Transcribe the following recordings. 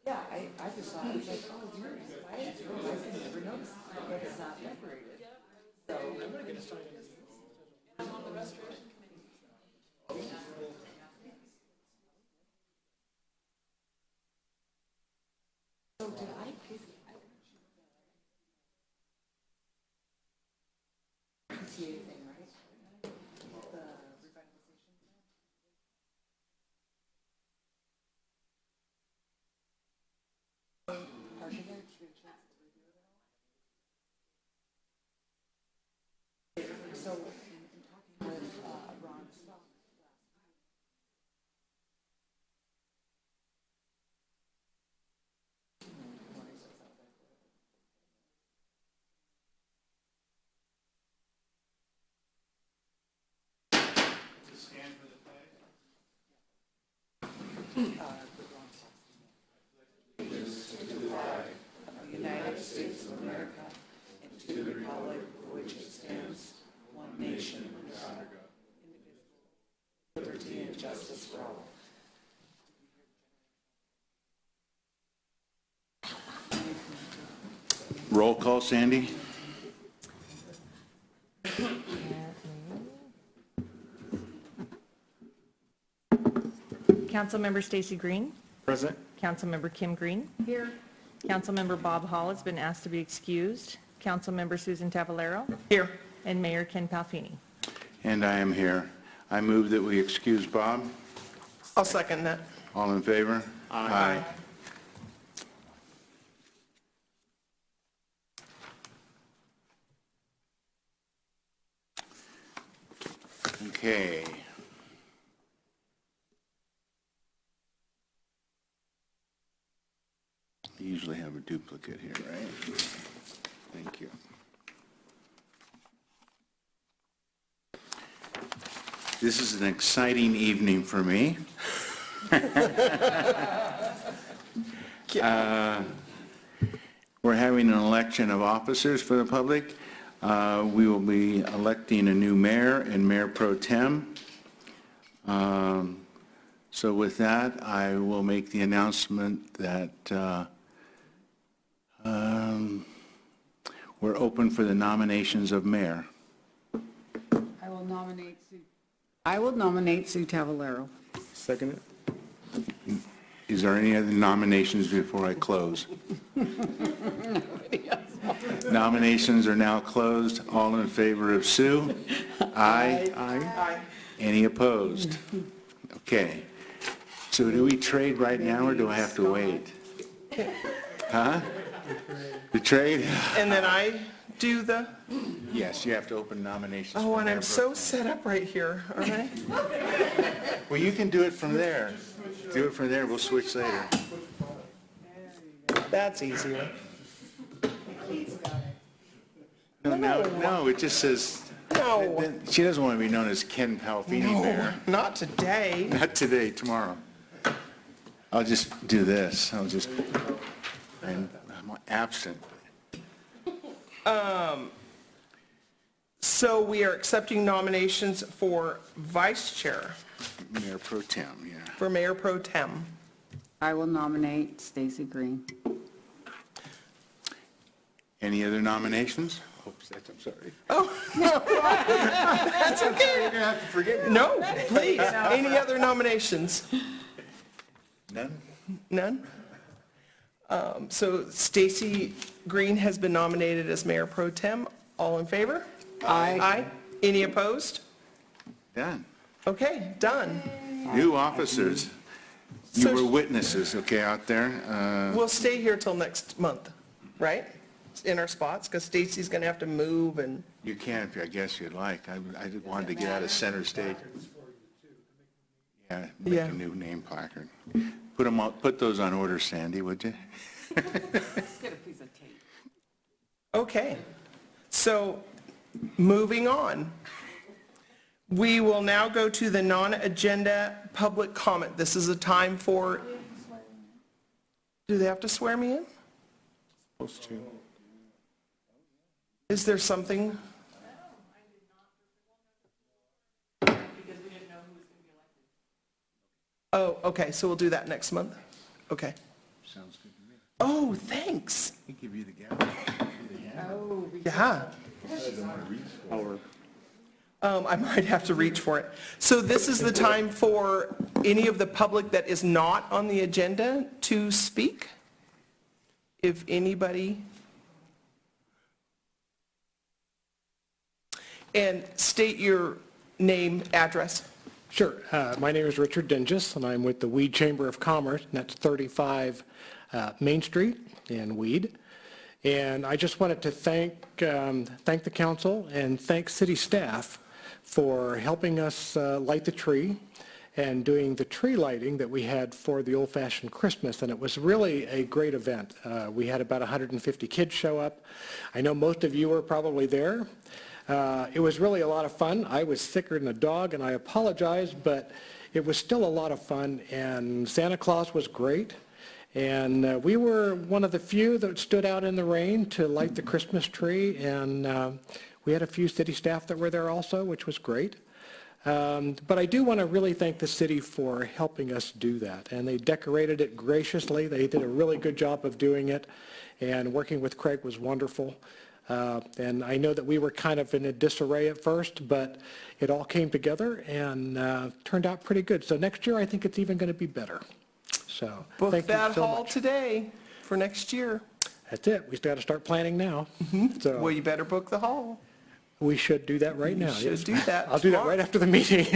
Yeah, I just thought, I was like, oh, you're in a quiet room. I didn't ever notice that it's not decorated. So. I'm gonna get a sign. I'm on the restaurant committee. So did I pick? PTA thing, right? The revitalization plan? Are you there? Did you get a chance to review it all? So, in talking with Ron Stock last night. Stand for the flag. United States of America and to the republic for which it stands, one nation, under God, indivisible, liberty and justice for all. Roll call, Sandy. Councilmember Stacy Green. Present. Councilmember Kim Green. Here. Councilmember Bob Hall has been asked to be excused. Councilmember Susan Tavalero. Here. And Mayor Ken Palfini. And I am here. I move that we excuse Bob. I'll second that. All in favor? Aye. Okay. I usually have a duplicate here, right? Thank you. This is an exciting evening for me. We're having an election of officers for the public. We will be electing a new mayor and mayor pro tem. So with that, I will make the announcement that we're open for the nominations of mayor. I will nominate Sue Tavalero. Second it. Is there any other nominations before I close? Nominations are now closed. All in favor of Sue? Aye. Aye. Any opposed? Okay. So do we trade right now, or do I have to wait? Huh? The trade? And then I do the, Yes, you have to open nominations. oh, for and mayor I'm pro so tem. set up right here, aren't I? Well, you can do it from there. Do it from there. We'll switch later. That's easier. No, it just says, No, she doesn't want to be known as Ken Palfini no, Mayor. not today. Not today, tomorrow. I'll just do this. I'm absent. So we are accepting nominations for vice chair, Mayor Pro Tem, yeah. for mayor pro tem. I will nominate Stacy Green. Any other nominations? Oops, I'm sorry. That's okay. You're going to have to forgive me. No, please. Any other nominations? None? None? So Stacy Green has been nominated as mayor pro tem. All in favor? Aye. Aye. Any opposed? Done. Okay, done. New officers. You So- were witnesses, okay, out there? We'll stay here till next month, right? In our spots, because Stacy's going to have to move and, You can if I guess you'd like. I just wanted to get out of center stage. Yeah, make Yeah. a new name placard. Put those on order, Sandy, would you? Let's get a piece of tape. okay. So, moving on. We will now go to the non-agenda public comment. This is a time for, do they have to swear me in? Supposed to. Is there something? Oh, okay, so we'll do that next month? Okay. Sounds good to me. Oh, thanks. I give you the gavel. Yeah. Our I might have to reach for it. So this is the time for any of the public that is not on the agenda to speak? If anybody? And state your name, address. Sure. My name is Richard Dingus, and I'm with the Weed Chamber of Commerce, and that's 35 Main Street in Weed. And I just wanted to thank the council and thank city staff for helping us light the tree and doing the tree lighting that we had for the old-fashioned Christmas, and it was really a great event. We had about 150 kids show up. I know most of you were probably there. It was really a lot of fun. I was sicker than a dog, and I apologize, but it was still a lot of fun, and Santa Claus was great. And we were one of the few that stood out in the rain to light the Christmas tree, and we had a few city staff that were there also, which was great. But I do want to really thank the city for helping us do that, and they decorated it graciously. They did a really good job of doing it, and working with Craig was wonderful. And I know that we were kind of in a disarray at first, but it all came together and turned out pretty good. So next year, I think it's even going to be better. So Book thank you that so hall much. today for next year. That's it. We still got to start planning now. So Well, you better book the hall. we should do that right now. should yes. do that I'll do that tomorrow. right after the meeting.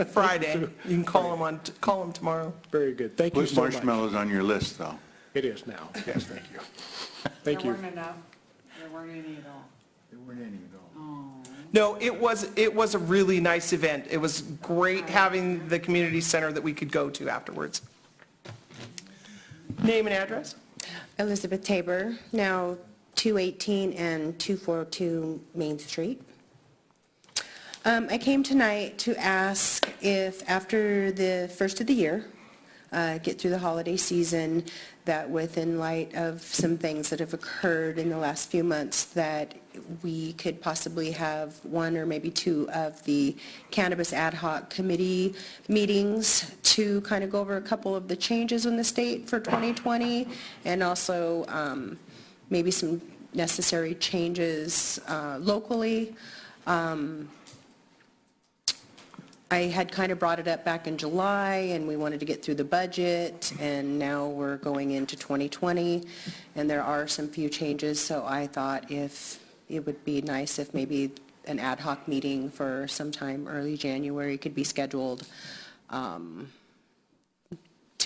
Friday. You can call them tomorrow. Very good. Thank you Put so much. marshmallows on your list, though. It is now. Yes, thank you. Thank There you. weren't enough. There weren't any at all. There weren't any at all. No, it was a really nice event. It was great having the community center that we could go to afterwards. Name and address? Elizabeth Tabor, now 218 and 242 Main Street. I came tonight to ask if after the first of the year, get through the holiday season, that within light of some things that have occurred in the last few months, that we could possibly have one or maybe two of the Cannabis Ad Hoc Committee meetings to kind of go over a couple of the changes in the state for 2020, and also maybe some necessary changes locally. I had kind of brought it up back in July, and we wanted to get through the budget, and now we're going into 2020, and there are some few changes, so I thought if it would be nice if maybe an ad hoc meeting for sometime early January could be scheduled to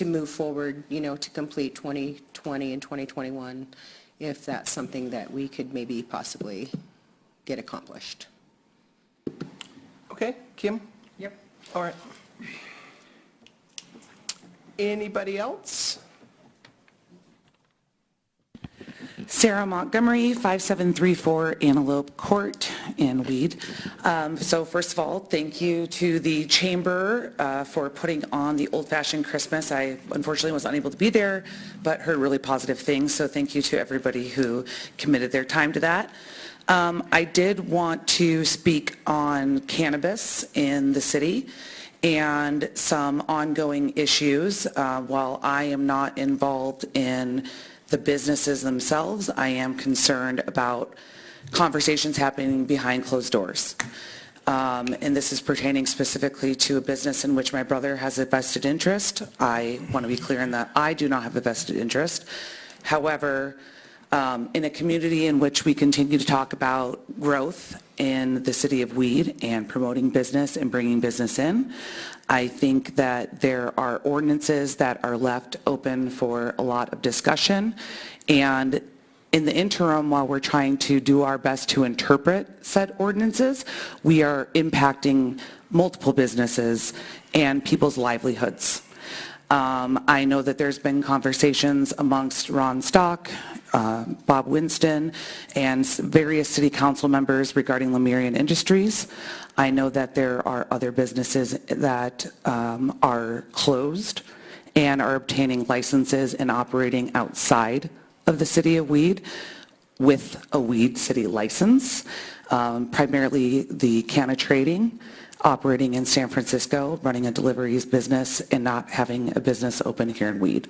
move forward, you know, to complete 2020 and 2021, if that's something that we could maybe possibly get accomplished. Okay, Kim? Yep. All right. Anybody else? Sarah Montgomery, 5734 Antelope Court in Weed. So first of all, thank you to the Chamber for putting on the Old Fashioned Christmas. I unfortunately was unable to be there, but heard really positive things. So thank you to everybody who committed their time to that. I did want to speak on cannabis in the city and some ongoing issues. While I am not involved in the businesses themselves, I am concerned about conversations happening behind closed doors. And this is pertaining specifically to a business in which my brother has a vested interest. I want to be clear in that I do not have a vested interest. However, In a community in which we continue to talk about growth in the city of Weed and promoting business and bringing business in, I think that there are ordinances that are left open for a lot of discussion. And in the interim, while we're trying to do our best to interpret said ordinances, we are impacting multiple businesses and people's livelihoods. I know that there's been conversations amongst Ron Stock, Bob Winston, and various city council members regarding Lemurian Industries. I know that there are other businesses that are closed and are obtaining licenses and operating outside of the city of Weed with a Weed city license, primarily the Canna Trading, operating in San Francisco, running a deliveries business, and not having a business open here in Weed.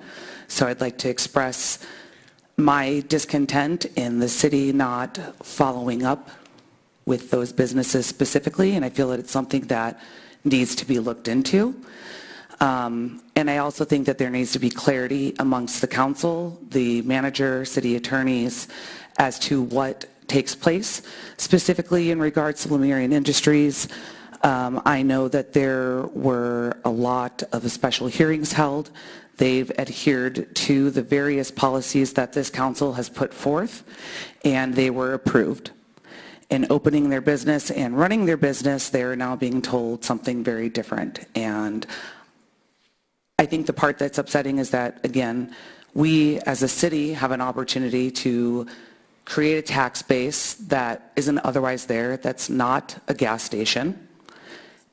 So I'd like to express my discontent in the city not following up with those businesses specifically, and I feel that it's something that needs to be looked into. And I also think that there needs to be clarity amongst the council, the manager, city attorneys, as to what takes place, specifically in regards to Lemurian Industries. I know that there were a lot of special hearings held. They've adhered to the various policies that this council has put forth, and they were approved. In opening their business and running their business, they are now being told something very different. And I think the part that's upsetting is that, again, we as a city have an opportunity to create a tax base that isn't otherwise there, that's not a gas station,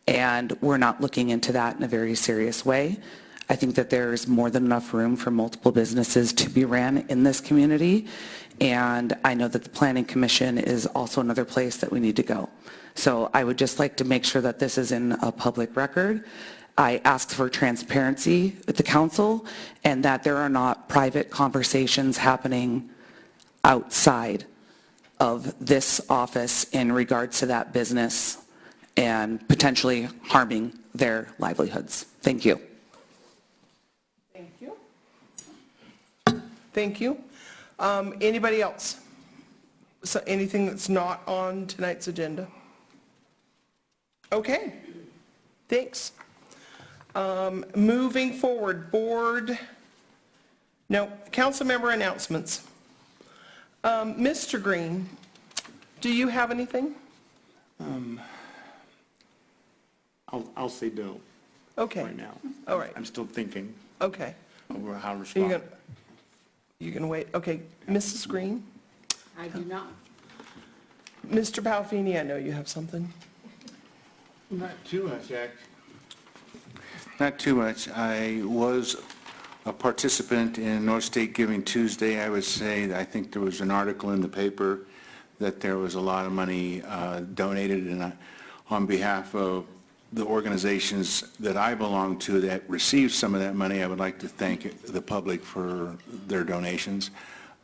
and we're not looking into that in a very serious way. I think that there's more than enough room for multiple businesses to be ran in this community, and I know that the Planning Commission is also another place that we need to go. So I would just like to make sure that this is in a public record. I ask for transparency with the council and that there are not private conversations happening outside of this office in regards to that business and potentially harming their livelihoods. Thank you. Thank you. Thank you. Anybody else? So anything that's not on tonight's agenda? Okay, thanks. Moving forward, council member announcements. Mr. Green, do you have anything? I'll say no Okay. right now. All right. I'm still thinking Okay. over how to You're respond. gonna wait. Okay, Mrs. Green? I do not. Mr. Palfini, I know you have something. Not too much, actually. Not too much. I was a participant in North State Giving Tuesday. I would say, I think there was an article in the paper that there was a lot of money donated, and on behalf of the organizations that I belong to that received some of that money, I would like to thank the public for their donations.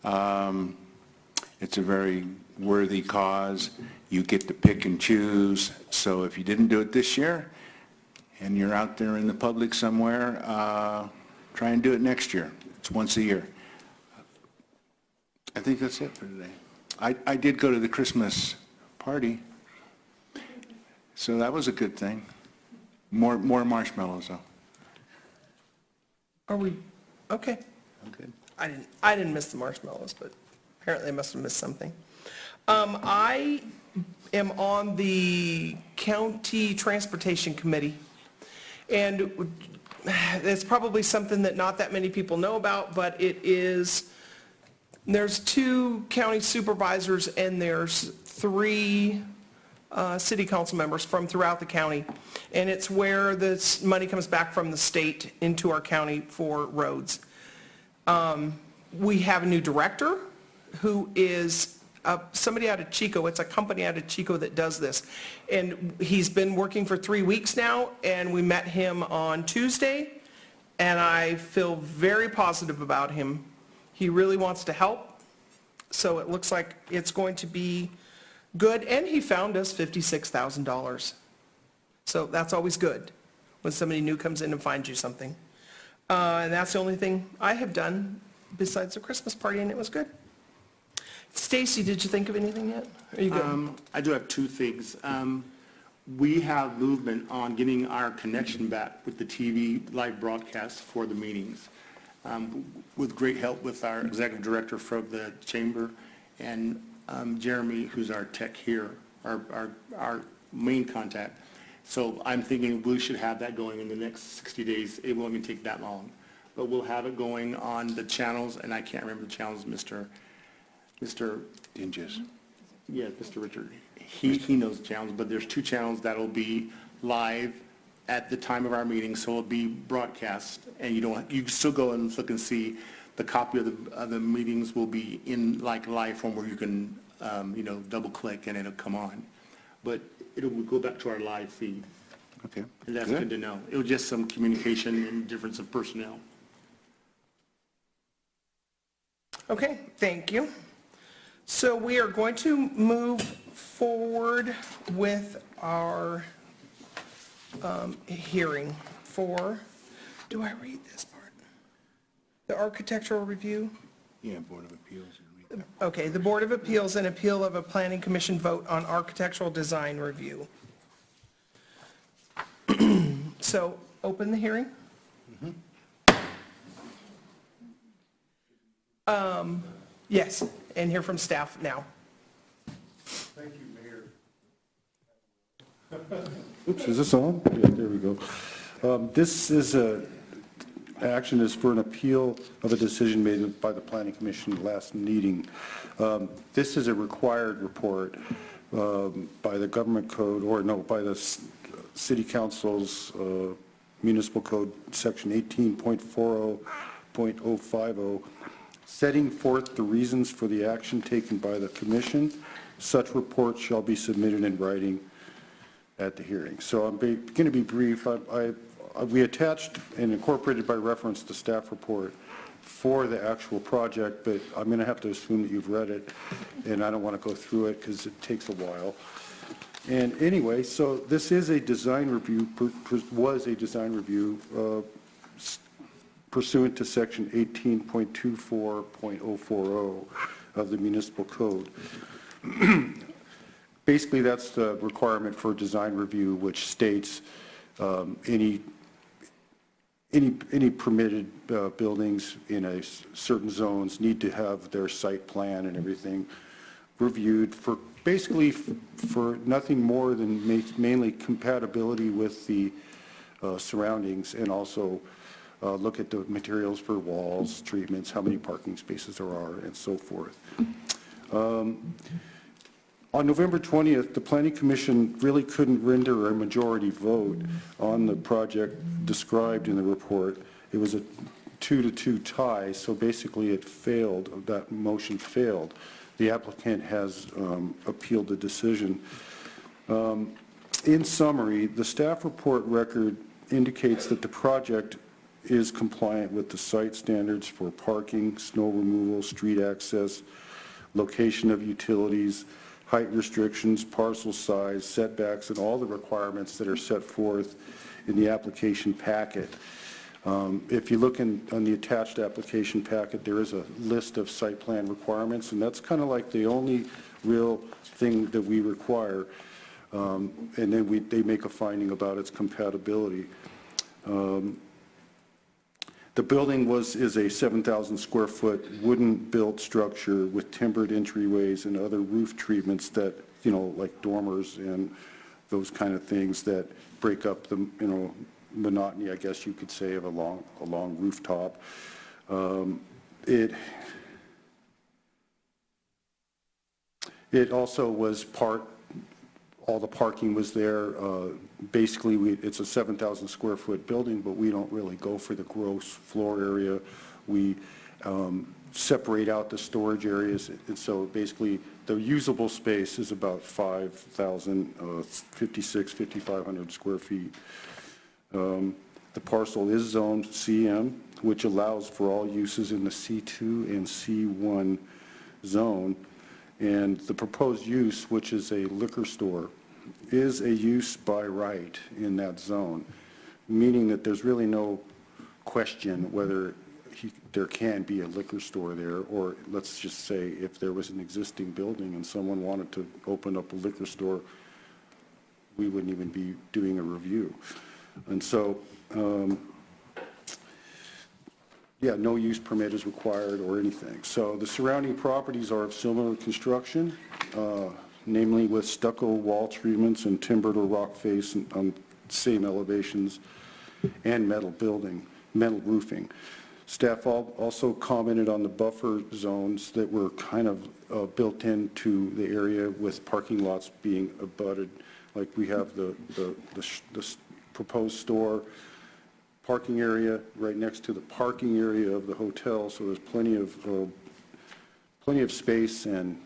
It's a very worthy cause. You get to pick and choose. So if you didn't do it this year and you're out there in the public somewhere, try and do it next year. It's once a year. I think that's it for today. I did go to the Christmas party, so that was a good thing. More marshmallows, though. Are we, okay. Okay. I didn't miss the marshmallows, but apparently I must have missed something. I am on the County Transportation Committee, and it's probably something that not that many people know about, but it is, there's 2 county supervisors and there's 3 city council members from throughout the county, and it's where this money comes back from the state into our county for roads. We have a new director who is somebody out of Chico. It's a company out of Chico that does this, and he's been working for 3 weeks now, and we met him on Tuesday, and I feel very positive about him. He really wants to help, so it looks like it's going to be good, and he found us $56,000. So that's always good when somebody new comes in and finds you something. And that's the only thing I have done besides the Christmas party, and it was good. Stacy, did you think of anything yet? Are you good? I do have two things. We have movement on getting our connection back with the TV live broadcast for the meetings, with great help with our executive director from the chamber and Jeremy, who's our tech here, our main contact. So I'm thinking we should have that going in the next 60 days. It won't even take that long. But we'll have it going on the channels, and I can't remember the channels, Mr. Dinges. Yeah, Mr. Richard. He knows the channels, but there's two channels that'll be live at the time of our meeting, so it'll be broadcast, and you can still go and look and see the copy of the meetings will be in like live form where you can, double click and it'll come on. But it'll go back to our live feed, Okay. and that's good to know. It was just some communication and difference of personnel. Okay, thank you. So we are going to move forward with our hearing for, do I read this part? The architectural review? Yeah, Board of Appeals. Okay, the Board of Appeals and appeal of a planning commission vote on architectural design review. So, open the hearing? Yes, and hear from staff now. Thank you, Mayor. Oops, is this on? Yeah, there we go. This is action is for an appeal of a decision made by the Planning Commission last meeting. This is a required report by the government code, by the City Council's Municipal Code, Section 18.40.050, setting forth the reasons for the action taken by the Commission. Such report shall be submitted in writing at the hearing. So I'm going to be brief. We attached and incorporated by reference the staff report for the actual project, but I'm going to have to assume that you've read it, and I don't want to go through it because it takes a while. And anyway, so this is a design review, was a design review pursuant to Section 18.24.040 of the Municipal Code. Basically, that's the requirement for design review, which states any permitted buildings in certain zones need to have their site plan and everything reviewed for basically for nothing more than mainly compatibility with the surroundings, and also look at the materials for walls, treatments, how many parking spaces there are, and so forth. On November 20th, the Planning Commission really couldn't render a majority vote on the project described in the report. It was a 2-2 tie, so basically it failed, that motion failed. The applicant has appealed the decision. In summary, the staff report record indicates that the project is compliant with the site standards for parking, snow removal, street access, location of utilities, height restrictions, parcel size, setbacks, and all the requirements that are set forth in the application packet. If you look on the attached application packet, there is a list of site plan requirements, and that's kind of like the only real thing that we require. And then they make a finding about its compatibility. The building is a 7,000 square foot wooden built structure with timbered entryways and other roof treatments that, like dormers and those kind of things that break up the, monotony, I guess you could say, of a long rooftop. It also was all the parking was there. Basically, it's a 7,000 square foot building, but we don't really go for the gross floor area. We separate out the storage areas, and so basically the usable space is about 5,500 square feet. The parcel is zoned CM, which allows for all uses in the C2 and C1 zone. And the proposed use, which is a liquor store, is a use by right in that zone, meaning that there's really no question whether there can be a liquor store there, or let's just say if there was an existing building and someone wanted to open up a liquor store, we wouldn't even be doing a review. And so, yeah, no use permit is required or anything. So the surrounding properties are of similar construction, namely with stucco wall treatments and timbered or rock face on same elevations, and metal roofing. Staff also commented on the buffer zones that were kind of built into the area with parking lots being abutted. Like we have the proposed store parking area right next to the parking area of the hotel, so there's plenty of space and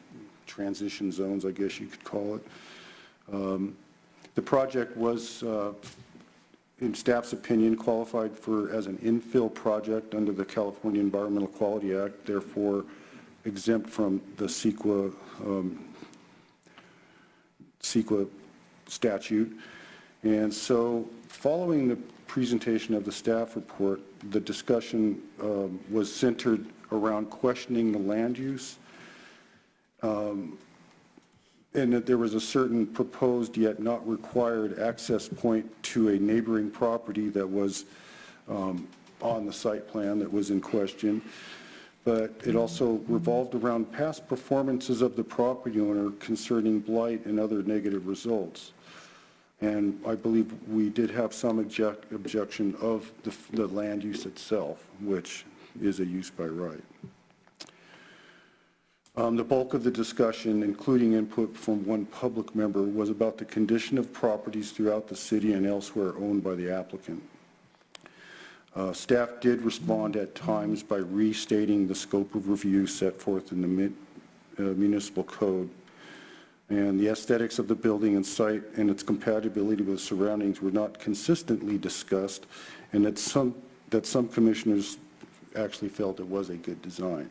transition zones, I guess you could call it. The project was, in staff's opinion, qualified as an infill project under the California Environmental Quality Act, therefore exempt from the CEQA statute. And so following the presentation of the staff report, the discussion was centered around questioning the land use, and that there was a certain proposed yet not required access point to a neighboring property that was on the site plan that was in question. But it also revolved around past performances of the property owner concerning blight and other negative results. And I believe we did have some objection of the land use itself, which is a use by right. The bulk of the discussion, including input from one public member, was about the condition of properties throughout the city and elsewhere owned by the applicant. Staff did respond at times by restating the scope of review set forth in the municipal code. And the aesthetics of the building and site and its compatibility with surroundings were not consistently discussed, and that some commissioners actually felt it was a good design.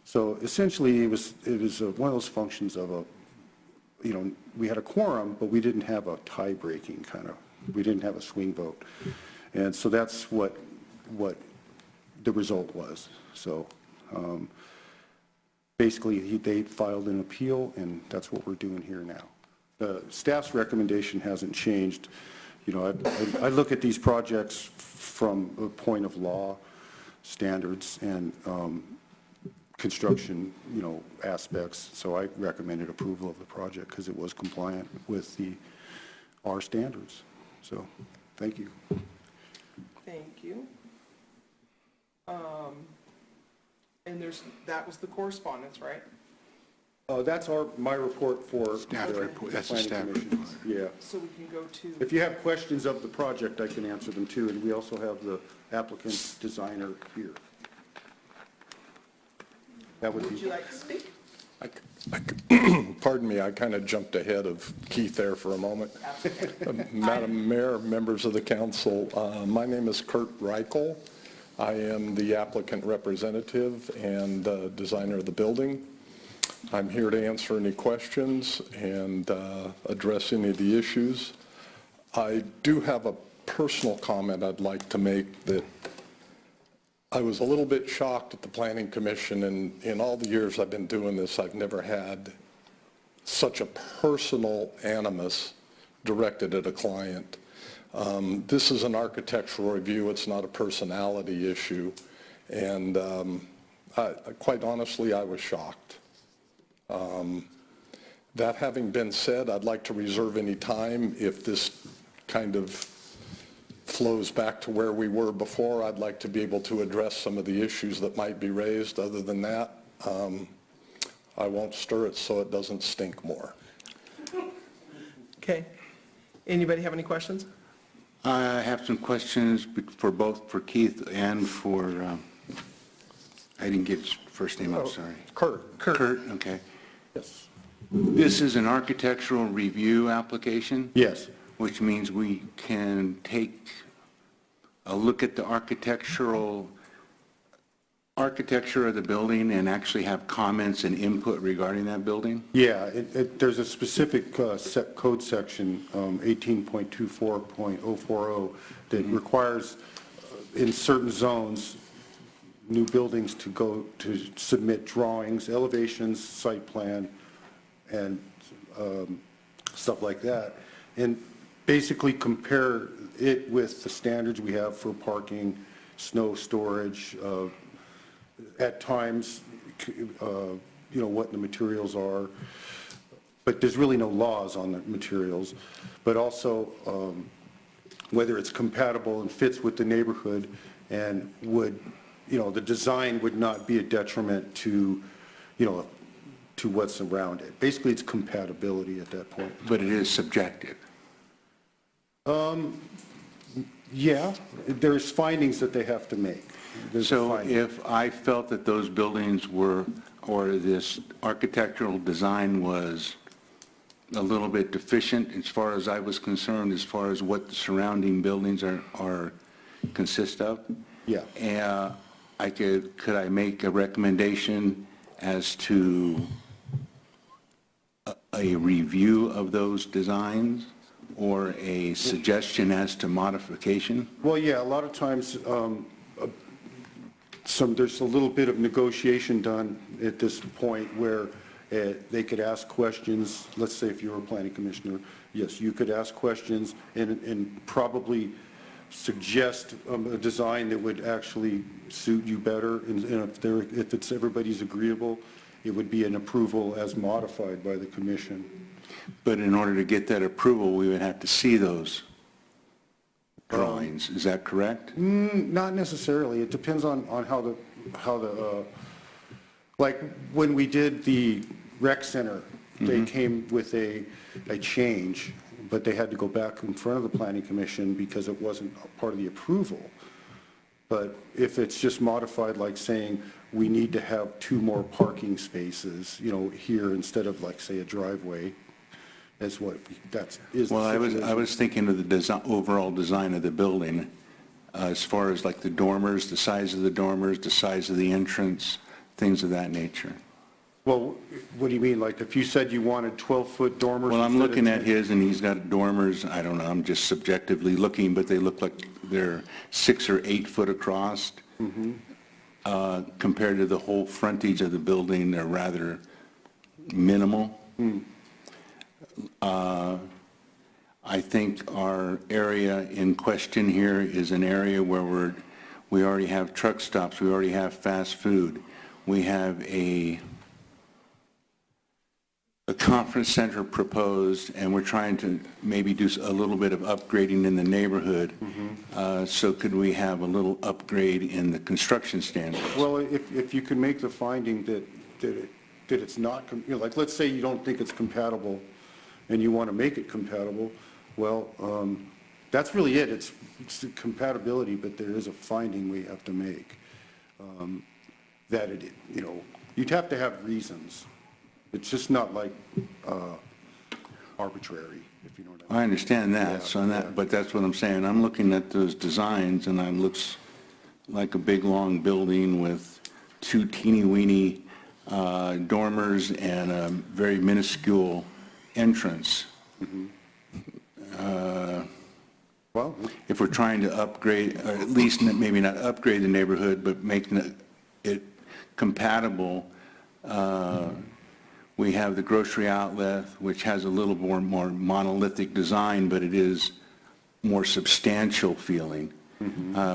So essentially, it was one of those functions of we had a quorum, but we didn't have a tie-breaking we didn't have a swing vote. And so that's what the result was. So basically, they filed an appeal, and that's what we're doing here now. The staff's recommendation hasn't changed. I look at these projects from a point of law, standards, and construction, aspects. So I recommended approval of the project because it was compliant with our standards. So, thank you. Thank you. And that was the correspondence, right? That's my report for Staff the report. That's the planning staff commission. report. Yeah. So we can go to, If you have questions of the project, I can answer them too, and we also have the applicant's designer here. That would would you be, like to speak? Pardon me, I kind of jumped ahead of Keith there for a moment. Madam Mayor, members of the council, my name is Kurt Reichel. I am the applicant representative and designer of the building. I'm here to answer any questions and address any of the issues. I do have a personal comment I'd like to make that I was a little bit shocked at the Planning Commission, and in all the years I've been doing this, I've never had such a personal animus directed at a client. This is an architectural review, it's not a personality issue, and quite honestly, I was shocked. That having been said, I'd like to reserve any time if this kind of flows back to where we were before. I'd like to be able to address some of the issues that might be raised. Other than that, I won't stir it so it doesn't stink more. Okay. Anybody have any questions? I have some questions for Keith and for, I didn't get his first name, I'm sorry. Kurt. Kurt, okay. yes. This is an architectural review application? Yes. Which means we can take a look at the architecture of the building and actually have comments and input regarding that building? Yeah, there's a specific code section, 18.24.040, that requires in certain zones new buildings to go to submit drawings, elevations, site plan, and stuff like that, and basically compare it with the standards we have for parking, snow storage, at times, what the materials are, but there's really no laws on the materials, but also whether it's compatible and fits with the neighborhood and would, the design would not be a detriment to, to what's around it. Basically, it's compatibility at that point. But it is subjective. Yeah, there's findings that they have to make. There's a So finding. if I felt that those buildings were, or this architectural design was a little bit deficient as far as I was concerned, as far as what the surrounding buildings consist of? Yeah. Could I make a recommendation as to a review of those designs or a suggestion as to modification? Well, yeah, a lot of times, there's a little bit of negotiation done at this point where they could ask questions. Let's say if you were a planning commissioner, yes, you could ask questions and probably suggest a design that would actually suit you better. And if it's everybody's agreeable, it would be an approval as modified by the commission. But in order to get that approval, we would have to see those drawings. Is that correct? Not necessarily. It depends on how the like when we did the rec center, they came with a change, but they had to go back in front of the planning commission because it wasn't part of the approval. But if it's just modified, like saying we need to have 2 more parking spaces, here instead of like, say, a driveway, is what that is. Well, I was thinking of the overall design of the building, as far as like the dormers, the size of the dormers, the size of the entrance, things of that nature. Well, what do you mean? Like if you said you wanted 12-foot dormers? Well, I'm instead of looking at 10? his, and he's got dormers, I don't know, I'm just subjectively looking, but they look like they're 6 or 8 foot across. Compared to the whole frontage of the building, they're rather minimal. I think our area in question here is an area where we already have truck stops, we already have fast food, we have a conference center proposed, and we're trying to maybe do a little bit of upgrading in the neighborhood. So could we have a little upgrade in the construction standards? Well, if you can make the finding that it's not, like, let's say you don't think it's compatible and you want to make it compatible, well, that's really it. It's compatibility, but there is a finding we have to make that it, you'd have to have reasons. It's just not like arbitrary, if you know what I mean. I understand that, Yeah, so yeah. but that's what I'm saying. I'm looking at those designs, and it looks like a big, long building with 2 teeny-weeny dormers and a very minuscule entrance. Well, If we're trying to upgrade, or at least maybe not upgrade the neighborhood, but make it compatible, we have the grocery outlet, which has a little more monolithic design, but it is more substantial feeling.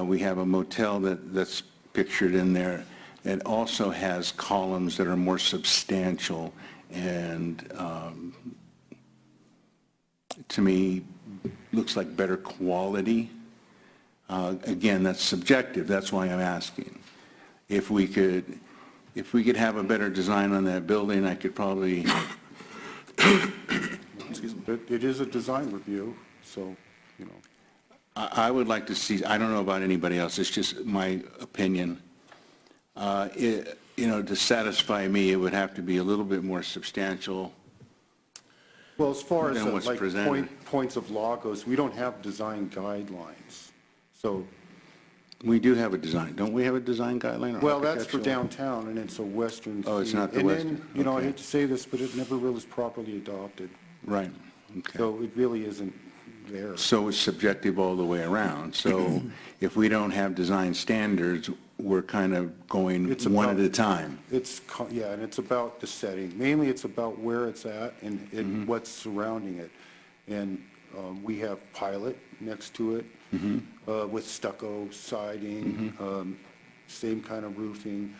We have a motel that's pictured in there. It also has columns that are more substantial and, to me, looks like better quality. Again, that's subjective. That's why I'm asking. If we could have a better design on that building, I could probably, but it is a design review, so, I would like to see, I don't know about anybody else, it's just my opinion. To satisfy me, it would have to be a little bit more substantial. Well, as far as Than what's like presented. points of law goes, we don't have design guidelines. So, We do have a design, don't we have a design guideline? or well, that's for architectural? downtown, and it's a western. Oh, it's theme. not the And western, then, I okay. hate to say this, but it never really was properly adopted. Right, okay. So it really isn't there. So it's subjective all the way around. So if we don't have design standards, we're kind of going It's one at about- a time? Yeah, and it's about the setting. Mainly, it's about where it's at and what's surrounding it. And we have Pilot next to it with stucco siding, same kind of roofing.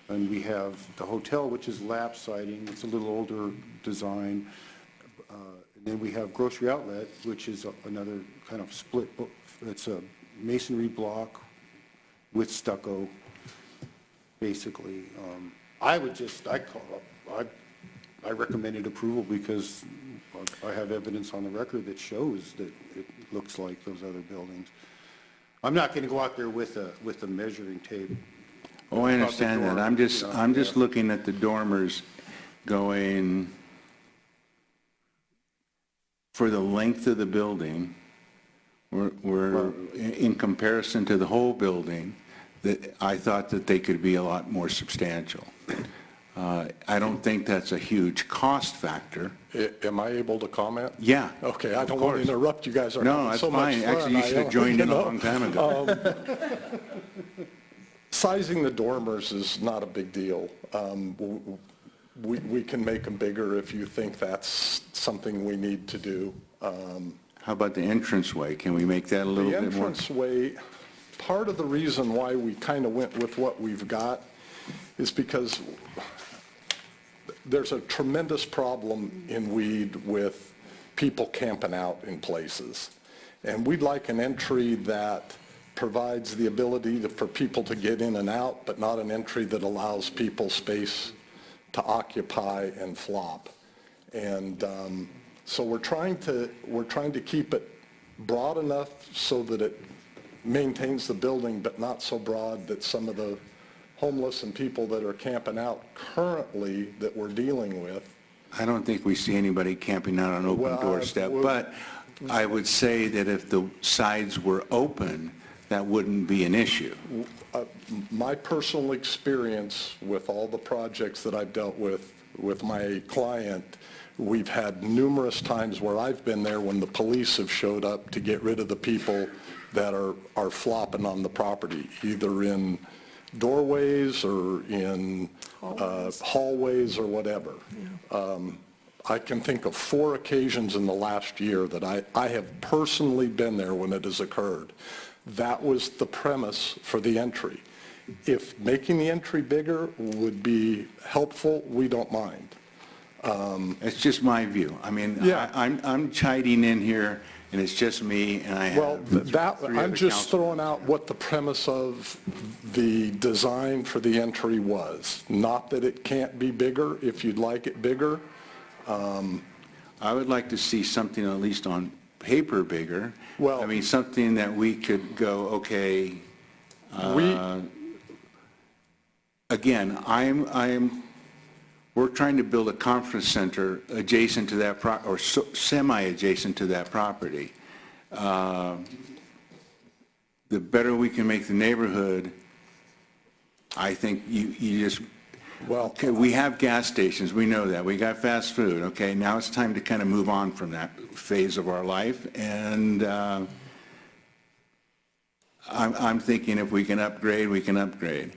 And we have the hotel, which is lap siding. It's a little older design. And then we have Grocery Outlet, which is another kind of split, it's a masonry block with stucco, basically. I recommended approval because I have evidence on the record that shows that it looks like those other buildings. I'm not going to go out there with a measuring tape. Oh, I understand that. I'm just looking at the dormers going for the length of the building, we're in comparison to the whole building, that I thought that they could be a lot more substantial. I don't think that's a huge cost factor. Am I able to comment? Yeah. Okay, I of don't want course. to interrupt. You guys are No, having that's so much fine. fun. Actually, you should have joined in a long time ago. Sizing the dormers is not a big deal. We can make them bigger if you think that's something we need to do. How about the entranceway? Can we make that a little The bit more? entranceway, part of the reason why we kind of went with what we've got is because there's a tremendous problem in Weed with people camping out in places. And we'd like an entry that provides the ability for people to get in and out, but not an entry that allows people space to occupy and flop. And so we're trying to keep it broad enough so that it maintains the building, but not so broad that some of the homeless and people that are camping out currently that we're dealing with. I don't think we see anybody camping out on open Well, doorstep, well- but I would say that if the sides were open, that wouldn't be an issue. My personal experience with all the projects that I've dealt with my client, we've had numerous times where I've been there when the police have showed up to get rid of the people that are flopping on the property, either in doorways or in hallways or whatever. I can think of 4 occasions in the last year that I have personally been there when it has occurred. That was the premise for the entry. If making the entry bigger would be helpful, we don't mind. It's just my view. I mean, Yeah. I'm chiding in here, and it's just me, and I Well, have three I'm other just council- throwing out what the premise of the design for the entry was. Not that it can't be bigger if you'd like it bigger. I would like to see something at least on paper bigger. Well- I mean, something that we could go, okay, again, we're trying to build a conference center adjacent to that, or semi-adjacent to that property. The better we can make the neighborhood, I think you just, Well, okay, we have gas stations, we know that, we got fast food, okay, now it's time to kind of move on from that phase of our life, and I'm thinking if we can upgrade, we can upgrade.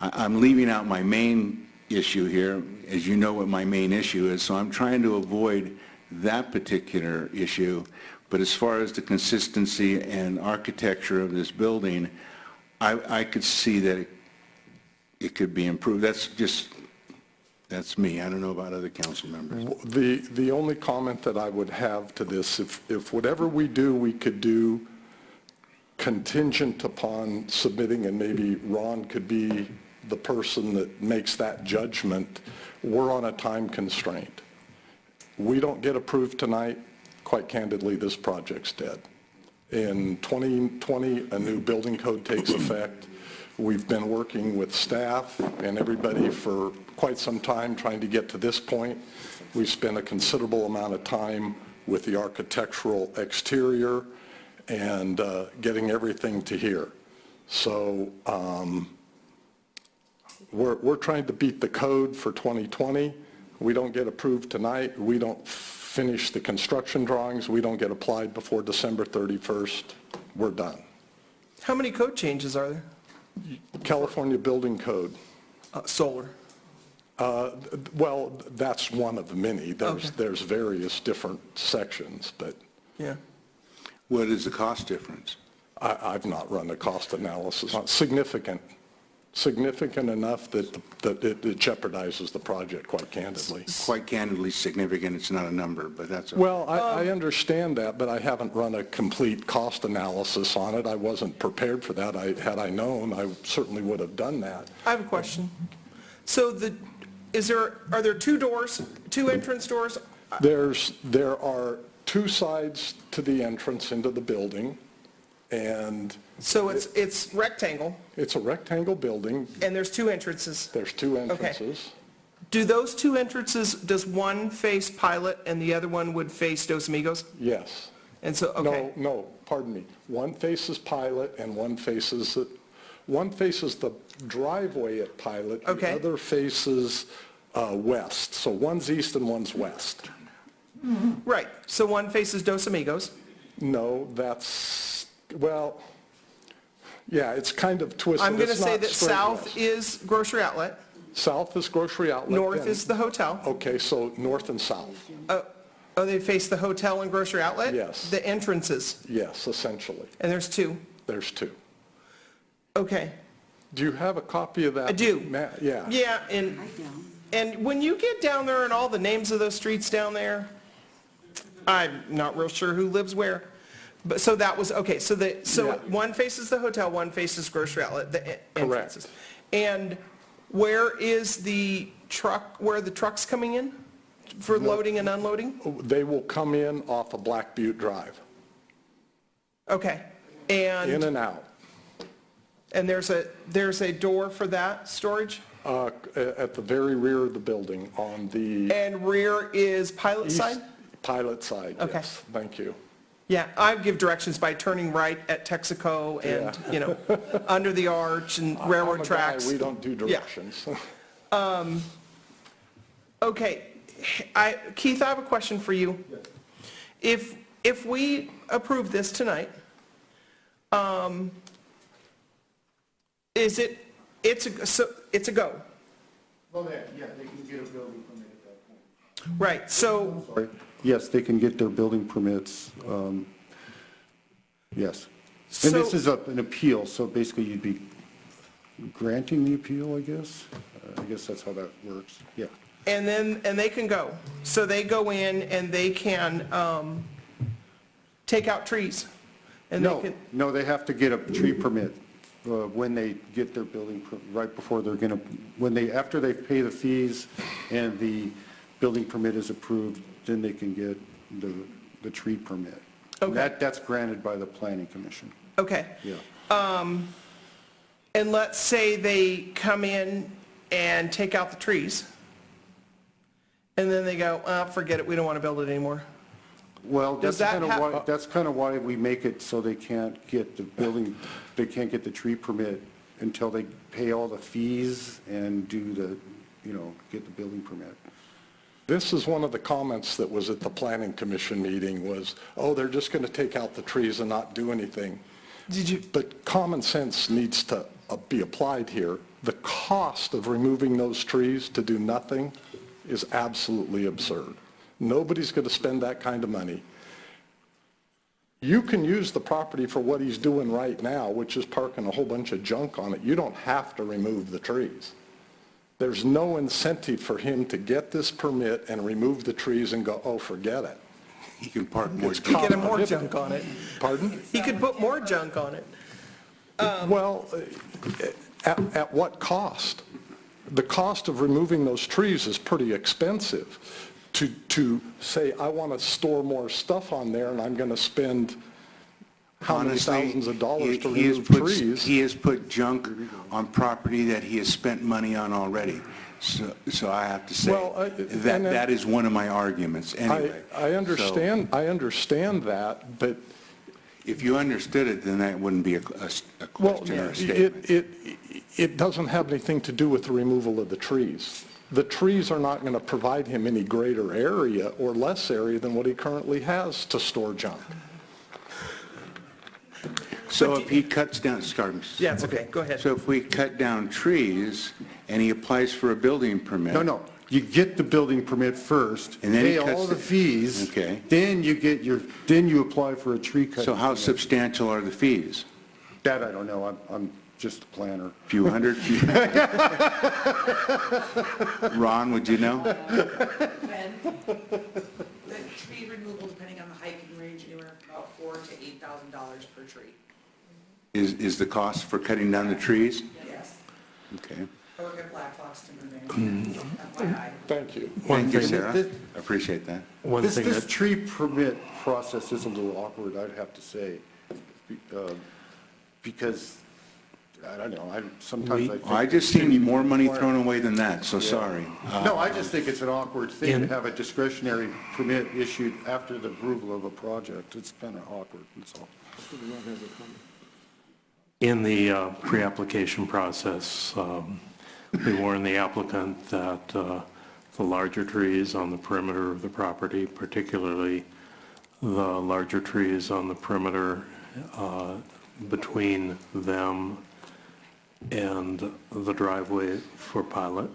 I'm leaving out my main issue here, as you know what my main issue is, so I'm trying to avoid that particular issue, but as far as the consistency and architecture of this building, I could see that it could be improved. That's me. I don't know about other council members. The only comment that I would have to this, if whatever we do, we could do contingent upon submitting, and maybe Ron could be the person that makes that judgment, we're on a time constraint. We don't get approved tonight, quite candidly, this project's dead. In 2020, a new building code takes effect. We've been working with staff and everybody for quite some time trying to get to this point. We've spent a considerable amount of time with the architectural exterior and getting everything to here. So we're trying to beat the code for 2020. We don't get approved tonight. We don't finish the construction drawings. We don't get applied before December 31st. We're done. How many code changes are there? California Building Code. Solar. Well, that's one of the many. Okay. There's various different sections, but Yeah. What is the cost difference? I've not run a cost analysis on significant enough that it jeopardizes the project, quite candidly. Quite candidly significant, it's not a number, but that's. Well, I understand that, but I haven't run a complete cost analysis on it. I wasn't prepared for that. Had I known, I certainly would have done that. I have a question. So are there two doors, two entrance doors? There are two sides to the entrance into the building, and So it's rectangle, it's a rectangle building. and there's two entrances. There's two entrances. Do those two entrances, does one face Pilot and the other one would face Dos Amigos? Yes. And so, okay. No, pardon me. One faces Pilot and one faces the driveway at Pilot. Okay. The other faces west. So one's east and one's west. Right, so one faces Dos Amigos. No, well, yeah, it's kind of twisted. I'm going to It's say not that straight south west. is grocery outlet, South is grocery outlet. north then- is the hotel. Okay, so north and south. Oh, they face the hotel and grocery outlet? Yes. The entrances, Yes, essentially. and there's two. There's two. Okay. Do you have a copy of that? I do. Yeah. Yeah, and when you get down there and all the names of those streets down there, I'm not real sure who lives where. But, so that was, okay, so Yeah. one faces the hotel, one faces grocery outlet, the entrances. Correct. And where is the where are the trucks coming in for loading and unloading? They will come in off of Black Butte Drive, Okay, in and out. and there's a door for that storage? At the very rear of the building on the And rear is Pilot east side? Pilot side, Okay. yes. Thank you. Yeah, I give directions by turning right at Texaco and, under the arch and railroad I'm a guy, tracks. we don't do directions. Okay, Keith, I have a question for you. If we approve this tonight, it's a go? Well, yeah, they can get a building permit at that point. Right, so, Yes, they can get their building permits, yes. And this So- is an appeal, so basically you'd be granting the appeal, I guess? I guess that's how that works, yeah. and they can go. So they go in and they can take out trees. And they No, can. no, they have to get a tree permit when they get their building, right before they're going to, after they pay the fees and the building permit is approved, then they can get the tree permit. And Okay. that's granted by the planning commission, Okay. yeah. And let's say they come in and take out the trees, and then they go, forget it, we don't want to build it anymore. Well, Does that's that kind of why we make it so they can't get the building, they can't get the tree permit until they pay all the fees and do get the building permit. This is one of the comments that was at the Planning Commission meeting was, oh, they're just going to take out the trees and not do anything. But common sense needs to be applied here. The cost of removing those trees to do nothing is absolutely absurd. Nobody's going to spend that kind of money. You can use the property for what he's doing right now, which is parking a whole bunch of junk on it. You don't have to remove the trees. There's no incentive for him to get this permit and remove the trees and go, oh, forget it. He can park more. He could get more junk on it. Pardon? He could put more junk on it. Well, at what cost? The cost of removing those trees is pretty expensive. To say, I want to store more stuff on there and I'm going to spend how many Honestly, thousands of dollars to he has remove put- trees? He has put junk on property that he has spent money on already. So I have to say, Well, that is one of my arguments anyway. I understand, So I understand that, but, if you understood it, then that wouldn't be a well, question or a statement. it doesn't have anything to do with the removal of the trees. The trees are not going to provide him any greater area or less area than what he currently has to store junk. So if he cuts down, excuse me. Yeah, it's okay, go ahead. So if we cut down trees and he applies for a building permit. No, you get the building permit first, And then he pay cuts all the the- fees. Okay. Then you apply for a tree cutting. So how permit. substantial are the fees? That I don't know, I'm just a planner. Few hundred? Ron, would you know? The tree removal, depending on the height, can range anywhere from about $4,000 to $8,000 per tree. Is the cost for cutting down the trees? Yes. Okay. I work at Black Fox Timber, FYI. Thank you. Thank you, thing- Sarah. this- I appreciate that. This tree permit process is a little awkward, I'd have to say, because, I don't know, sometimes I think. I just seen more money thrown away than that, so sorry. No, I just think it's an awkward thing to have a discretionary permit issued after the approval of a project. It's kind of awkward, that's all. In the pre-application process, we warn the applicant that the larger trees on the perimeter of the property, particularly the larger trees on the perimeter between them and the driveway for Pilot,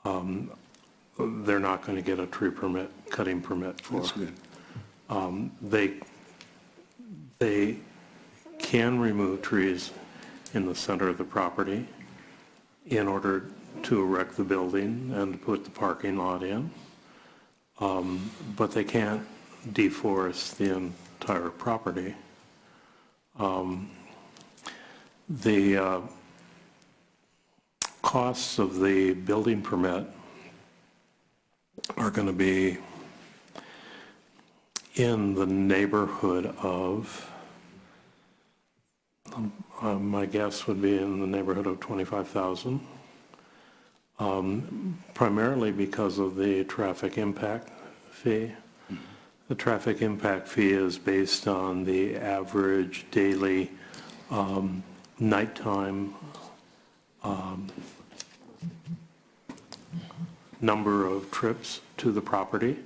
they're not going to get a tree permit, cutting permit for. That's good. They can remove trees in the center of the property in order to erect the building and to put the parking lot in, but they can't deforest the entire property. The costs of the building permit are going to be in the neighborhood of, my guess would be in the neighborhood of $25,000, primarily because of the traffic impact fee. The traffic impact fee is based on the average daily nighttime number of trips to the property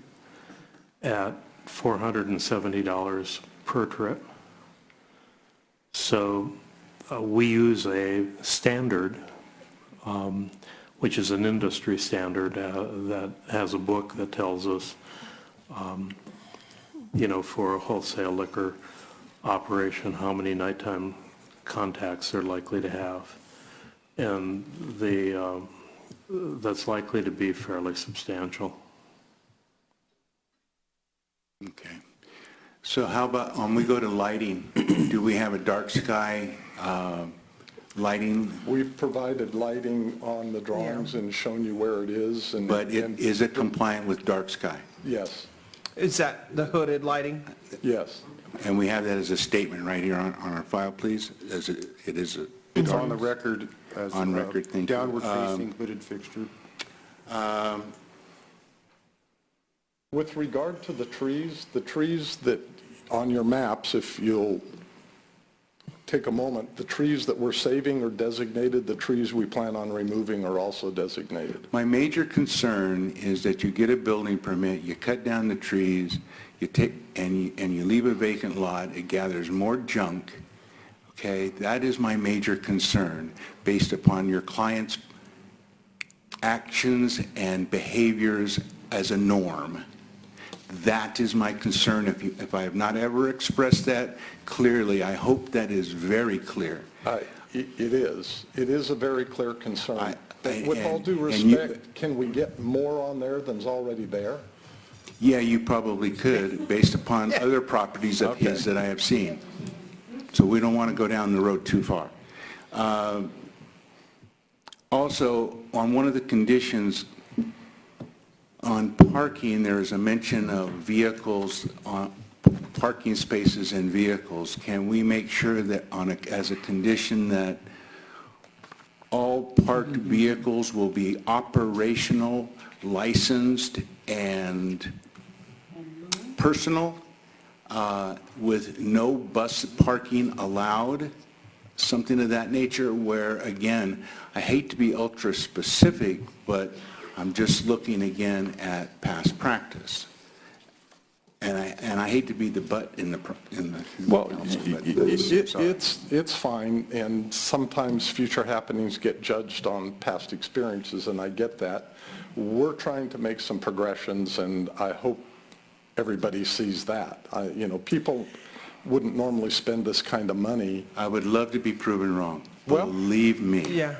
at $470 per trip. So we use a standard, which is an industry standard that has a book that tells us, for a wholesale liquor operation, how many nighttime contacts they're likely to have. And that's likely to be fairly substantial. Okay. So how about, when we go to lighting, do we have a dark sky lighting? We've provided lighting on the drawings and shown you where it is. But is it compliant with dark sky? Yes, Is that the hooded lighting? yes. And we have that as a statement right here on our file, please? As it is a... It's on the record as On a record, thank you. downward facing hooded fixture. With regard to the trees that, on your maps, if you'll take a moment, the trees that we're saving are designated, the trees we plan on removing are also designated. My major concern is that you get a building permit, you cut down the trees, you take, and you leave a vacant lot, it gathers more junk, okay? That is my major concern, based upon your client's actions and behaviors as a norm. That is my concern. If I have not ever expressed that clearly, I hope that is very clear. It is. It is a very clear concern. But with all due and you- respect, can we get more on there than's already there? Yeah, you probably could, based upon other properties of his that I have seen. So we don't want to go down the road too far. Also, on one of the conditions on parking, there is a mention of vehicles, parking spaces and vehicles. Can we make sure that as a condition that all parked vehicles will be operational, licensed, and personal, with no bus parking allowed? Something of that nature where, again, I hate to be ultra-specific, but I'm just looking again at past practice. And I hate to be the butt in the Well, council, but I'm sorry. it's fine, and sometimes future happenings get judged on past experiences, and I get that. We're trying to make some progressions, and I hope everybody sees that. You know, people wouldn't normally spend this kind of money. I would love to be proven wrong. Well- Believe me. Yeah.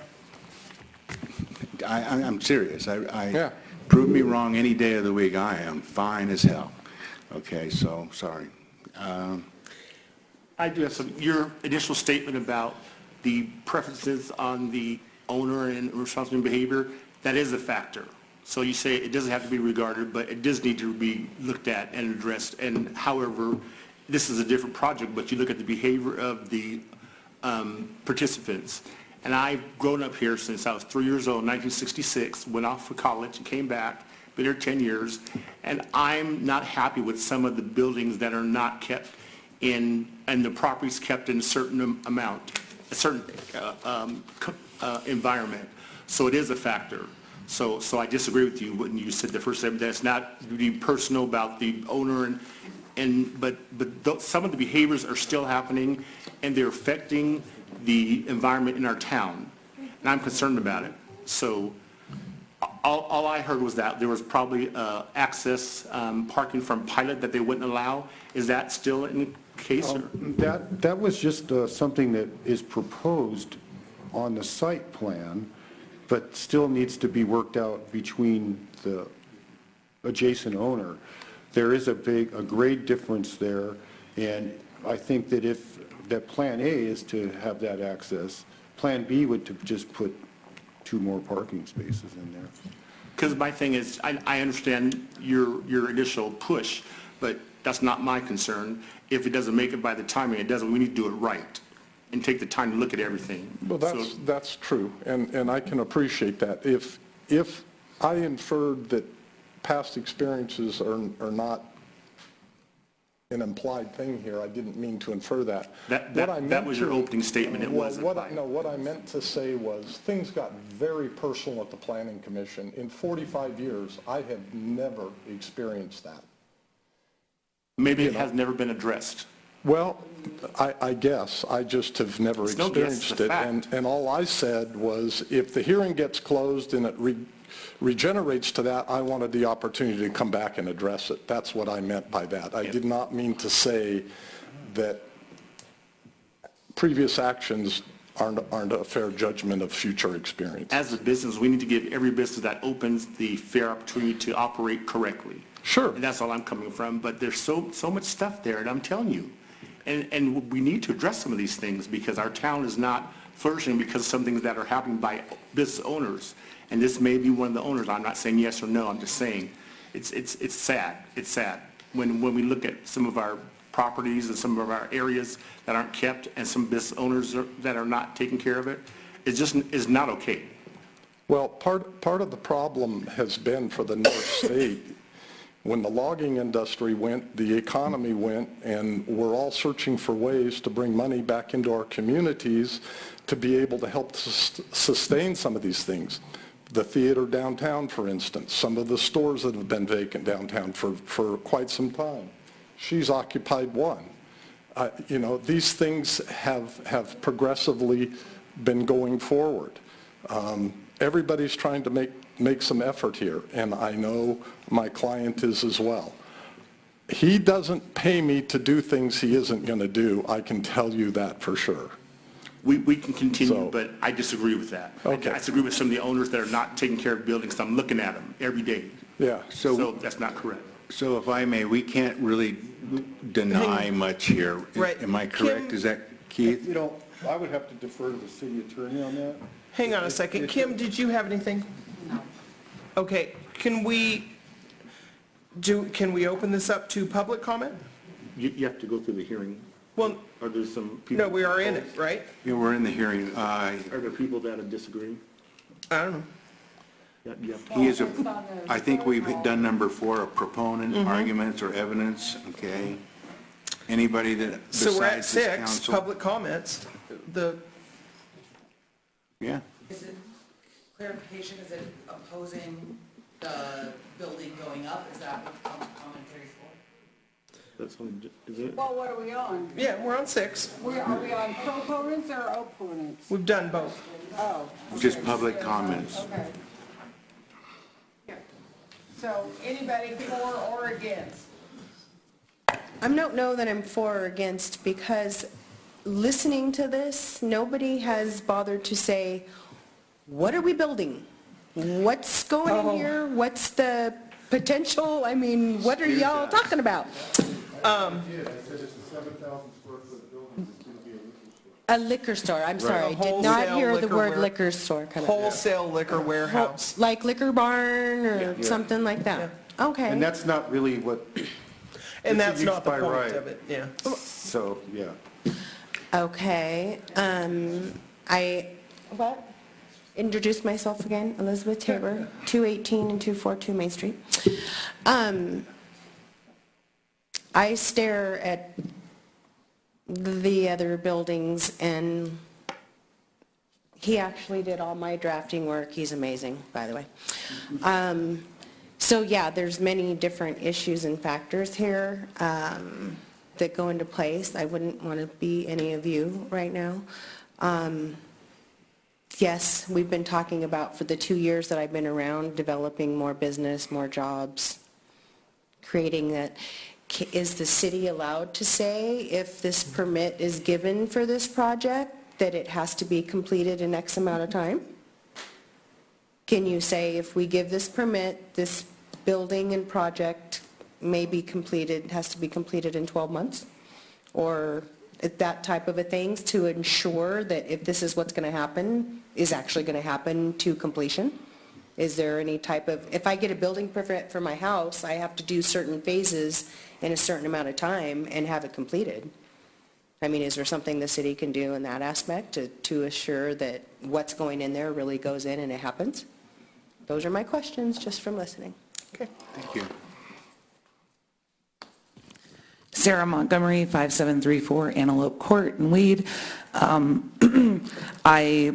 I'm serious. Yeah. Prove me wrong any day of the week. I am fine as hell. Okay, so, sorry. I do have some, your initial statement about the preferences on the owner and responsible behavior, that is a factor. So you say it doesn't have to be regarded, but it does need to be looked at and addressed. And however, this is a different project, but you look at the behavior of the participants. And I've grown up here since I was 3 years old, 1966, went off for college and came back, been here 10 years, and I'm not happy with some of the buildings that are not kept in, and the properties kept in a certain amount, a certain environment. So it is a factor. So I disagree with you when you said the first time that it's not really personal about the owner, but some of the behaviors are still happening, and they're affecting the environment in our town, and I'm concerned about it. So all I heard was that there was probably access parking from Pilot that they wouldn't allow. Is that still in case? Or? That was just something that is proposed on the site plan, but still needs to be worked out between the adjacent owner. There is a grade difference there, and I think that if that Plan A is to have that access, Plan B would to just put 2 more parking spaces in there. Because my thing is, I understand your initial push, but that's not my concern. If it doesn't make it by the timing it doesn't, we need to do it right and take the time to look at everything. Well, that's true, and I can appreciate that. If I inferred that past experiences are not an implied thing here, I didn't mean to infer that. That was your opening statement, it wasn't. What I meant to say was, things got very personal at the Planning Commission. In 45 years, I have never experienced that. Maybe it has never been addressed. Well, I guess, I just have never It's no guess, experienced it's a it. fact. And all I said was, if the hearing gets closed and it regenerates to that, I wanted the opportunity to come back and address it. That's what I meant by that. I did not mean to say that previous actions aren't a fair judgment of future experience. As a business, we need to give every business that opens the fair opportunity to operate correctly. Sure. And that's all I'm coming from, but there's so much stuff there, and I'm telling you. And we need to address some of these things, because our town is not flourishing because of some things that are happening by business owners. And this may be one of the owners. I'm not saying yes or no, I'm just saying it's sad. It's sad when we look at some of our properties and some of our areas that aren't kept, and some business owners that are not taking care of it. It just is not okay. Well, part of the problem has been for the North State, when the logging industry went, the economy went, and we're all searching for ways to bring money back into our communities to be able to help sustain some of these things. The theater downtown, for instance, some of the stores that have been vacant downtown for quite some time. She's occupied one. You know, these things have progressively been going forward. Everybody's trying to make some effort here, and I know my client is as well. He doesn't pay me to do things he isn't going to do, I can tell you that for sure. We can continue, but I disagree with that. Okay. I disagree with some of the owners that are not taking care of buildings. I'm looking at them every day. Yeah. So that's not correct. So if I may, we can't really deny much here. Right. Am I correct? Kim- Is that Keith? You know, I would have to defer to the city attorney on that. Hang on a second. Kim, did you have anything? No. Okay, can we open this up to public comment? You have to go through the hearing. Well, Are there some people? no, we are in it, right? Yeah, we're in the hearing. Are there people that disagree? I don't know. You have to- He is I think we've done number 4, a proponent, arguments or evidence, okay? Anybody that So we're at besides this 6, council? public comments. Yeah. Is it, clarification, is it opposing the building going up? Is that what the commentary is for? That's only, is it? Well, what are we on? Yeah, we're on 6. Are we on proponents or opponents? We've done both. Oh, Just public comments. okay. So anybody for or against? I don't know that I'm for or against, because listening to this, nobody has bothered to say, what are we building? What's going in here? What's the potential? I mean, what are y'all talking about? A liquor store, I'm sorry. I did not Wholesale hear the liquor word ware- liquor store come out. Wholesale liquor warehouse. Like liquor barn or something like that? Okay. And that's not really what, And It's a that's use not the by point right. of it, yeah. so, yeah. Okay, what? Introduce myself again, Elizabeth Tabor, 218 and 242 Main Street. I stare at the other buildings, and he actually did all my drafting work. He's amazing, by the way. So yeah, there's many different issues and factors here that go into place. I wouldn't want to be any of you right now. Yes, we've been talking about, for the 2 years that I've been around, developing more business, more jobs, creating that. Is the city allowed to say, if this permit is given for this project, that it has to be completed in X amount of time? Can you say, if we give this permit, this building and project may be completed, has to be completed in 12 months? Or that type of a thing, to ensure that if this is what's going to happen, is actually going to happen to completion? Is there any type of, if I get a building permit for my house, I have to do certain phases in a certain amount of time and have it completed? I mean, is there something the city can do in that aspect to assure that what's going in there really goes in and it happens? Those are my questions, just from listening. Okay. Thank you. Sarah Montgomery, 5734 Antelope Court in Weed. I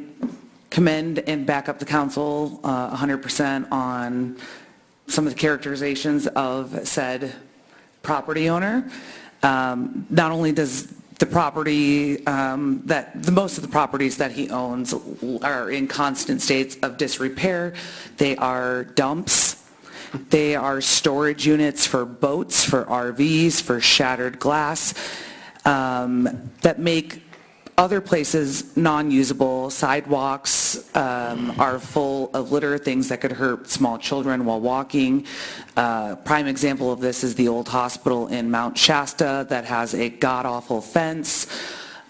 commend and back up the council 100% on some of the characterizations of said property owner. Not only does the property, most of the properties that he owns are in constant states of disrepair. They are dumps. They are storage units for boats, for RVs, for shattered glass, that make other places non-usable. Sidewalks are full of litter, things that could hurt small children while walking. Prime example of this is the old hospital in Mount Shasta that has a god-awful fence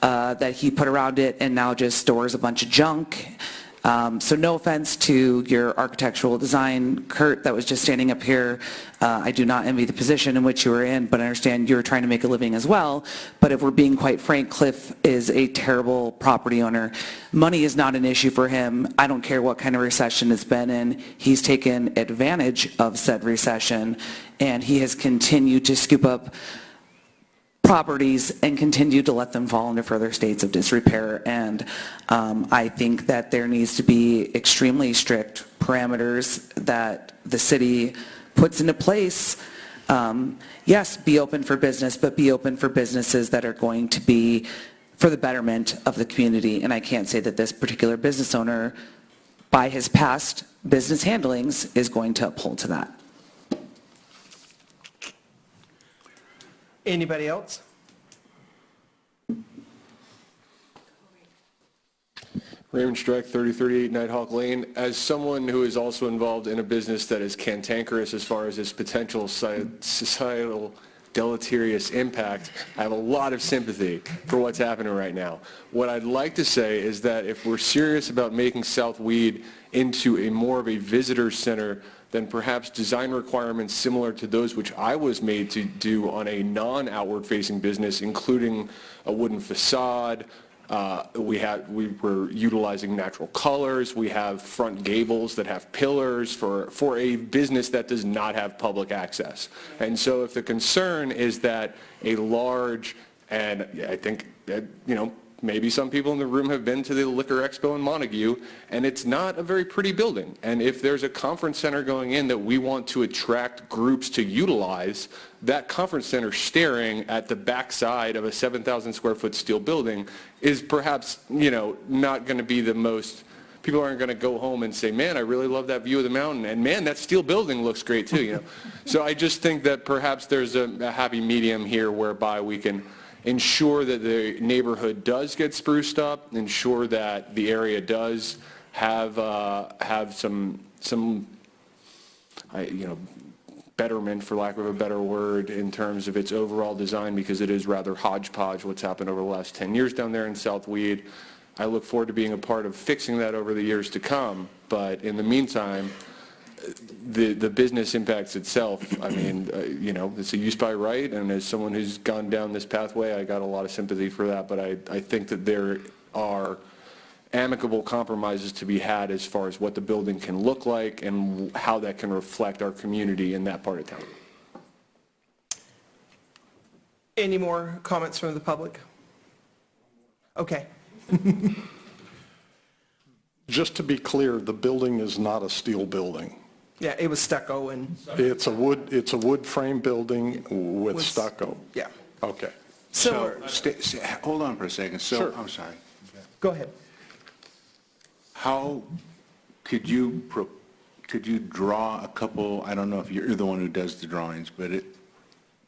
that he put around it and now just stores a bunch of junk. So no offense to your architectural design, Kurt, that was just standing up here. I do not envy the position in which you were in, but I understand you're trying to make a living as well. But if we're being quite frank, Cliff is a terrible property owner. Money is not an issue for him. I don't care what kind of recession it's been in. He's taken advantage of said recession, and he has continued to scoop up properties and continue to let them fall into further states of disrepair. And I think that there needs to be extremely strict parameters that the city puts into place. Yes, be open for business, but be open for businesses that are going to be for the betterment of the community. And I can't say that this particular business owner, by his past business handlings, is going to uphold to that. Anybody else? Raymond Streck, 3038 Nighthawk Lane. As someone who is also involved in a business that is cantankerous as far as its potential societal deleterious impact, I have a lot of sympathy for what's happening right now. What I'd like to say is that if we're serious about making South Weed into a more of a visitor center, then perhaps design requirements similar to those which I was made to do on a non-outward facing business, including a wooden facade. We were utilizing natural colors. We have front gables that have pillars for a business that does not have public access. And so if the concern is that a large, and I think, maybe some people in the room have been to the Liquor Expo in Montague, and it's not a very pretty building. And if there's a conference center going in that we want to attract groups to utilize, that conference center staring at the backside of a 7,000 square foot steel building is perhaps, not going to be the most, people aren't going to go home and say, man, I really love that view of the mountain, and man, that steel building looks great too, So I just think that perhaps there's a happy medium here whereby we can ensure that the neighborhood does get spruced up, ensure that the area does have some betterment, for lack of a better word, in terms of its overall design, because it is rather hodgepodge what's happened over the last 10 years down there in South Weed. I look forward to being a part of fixing that over the years to come, but in the meantime, the business impacts itself. I mean, it's a use by right, and as someone who's gone down this pathway, I got a lot of sympathy for that, but I think that there are amicable compromises to be had as far as what the building can look like and how that can reflect our community in that part of town. Any more comments from the public? Okay. Just to be clear, the building is not a steel building. Yeah, it was stucco and, It's a wood frame building with stucco. yeah. Okay. So, Hold on for a second. So, Sure. I'm sorry. go ahead. How could you draw a couple, I don't know if you're the one who does the drawings, but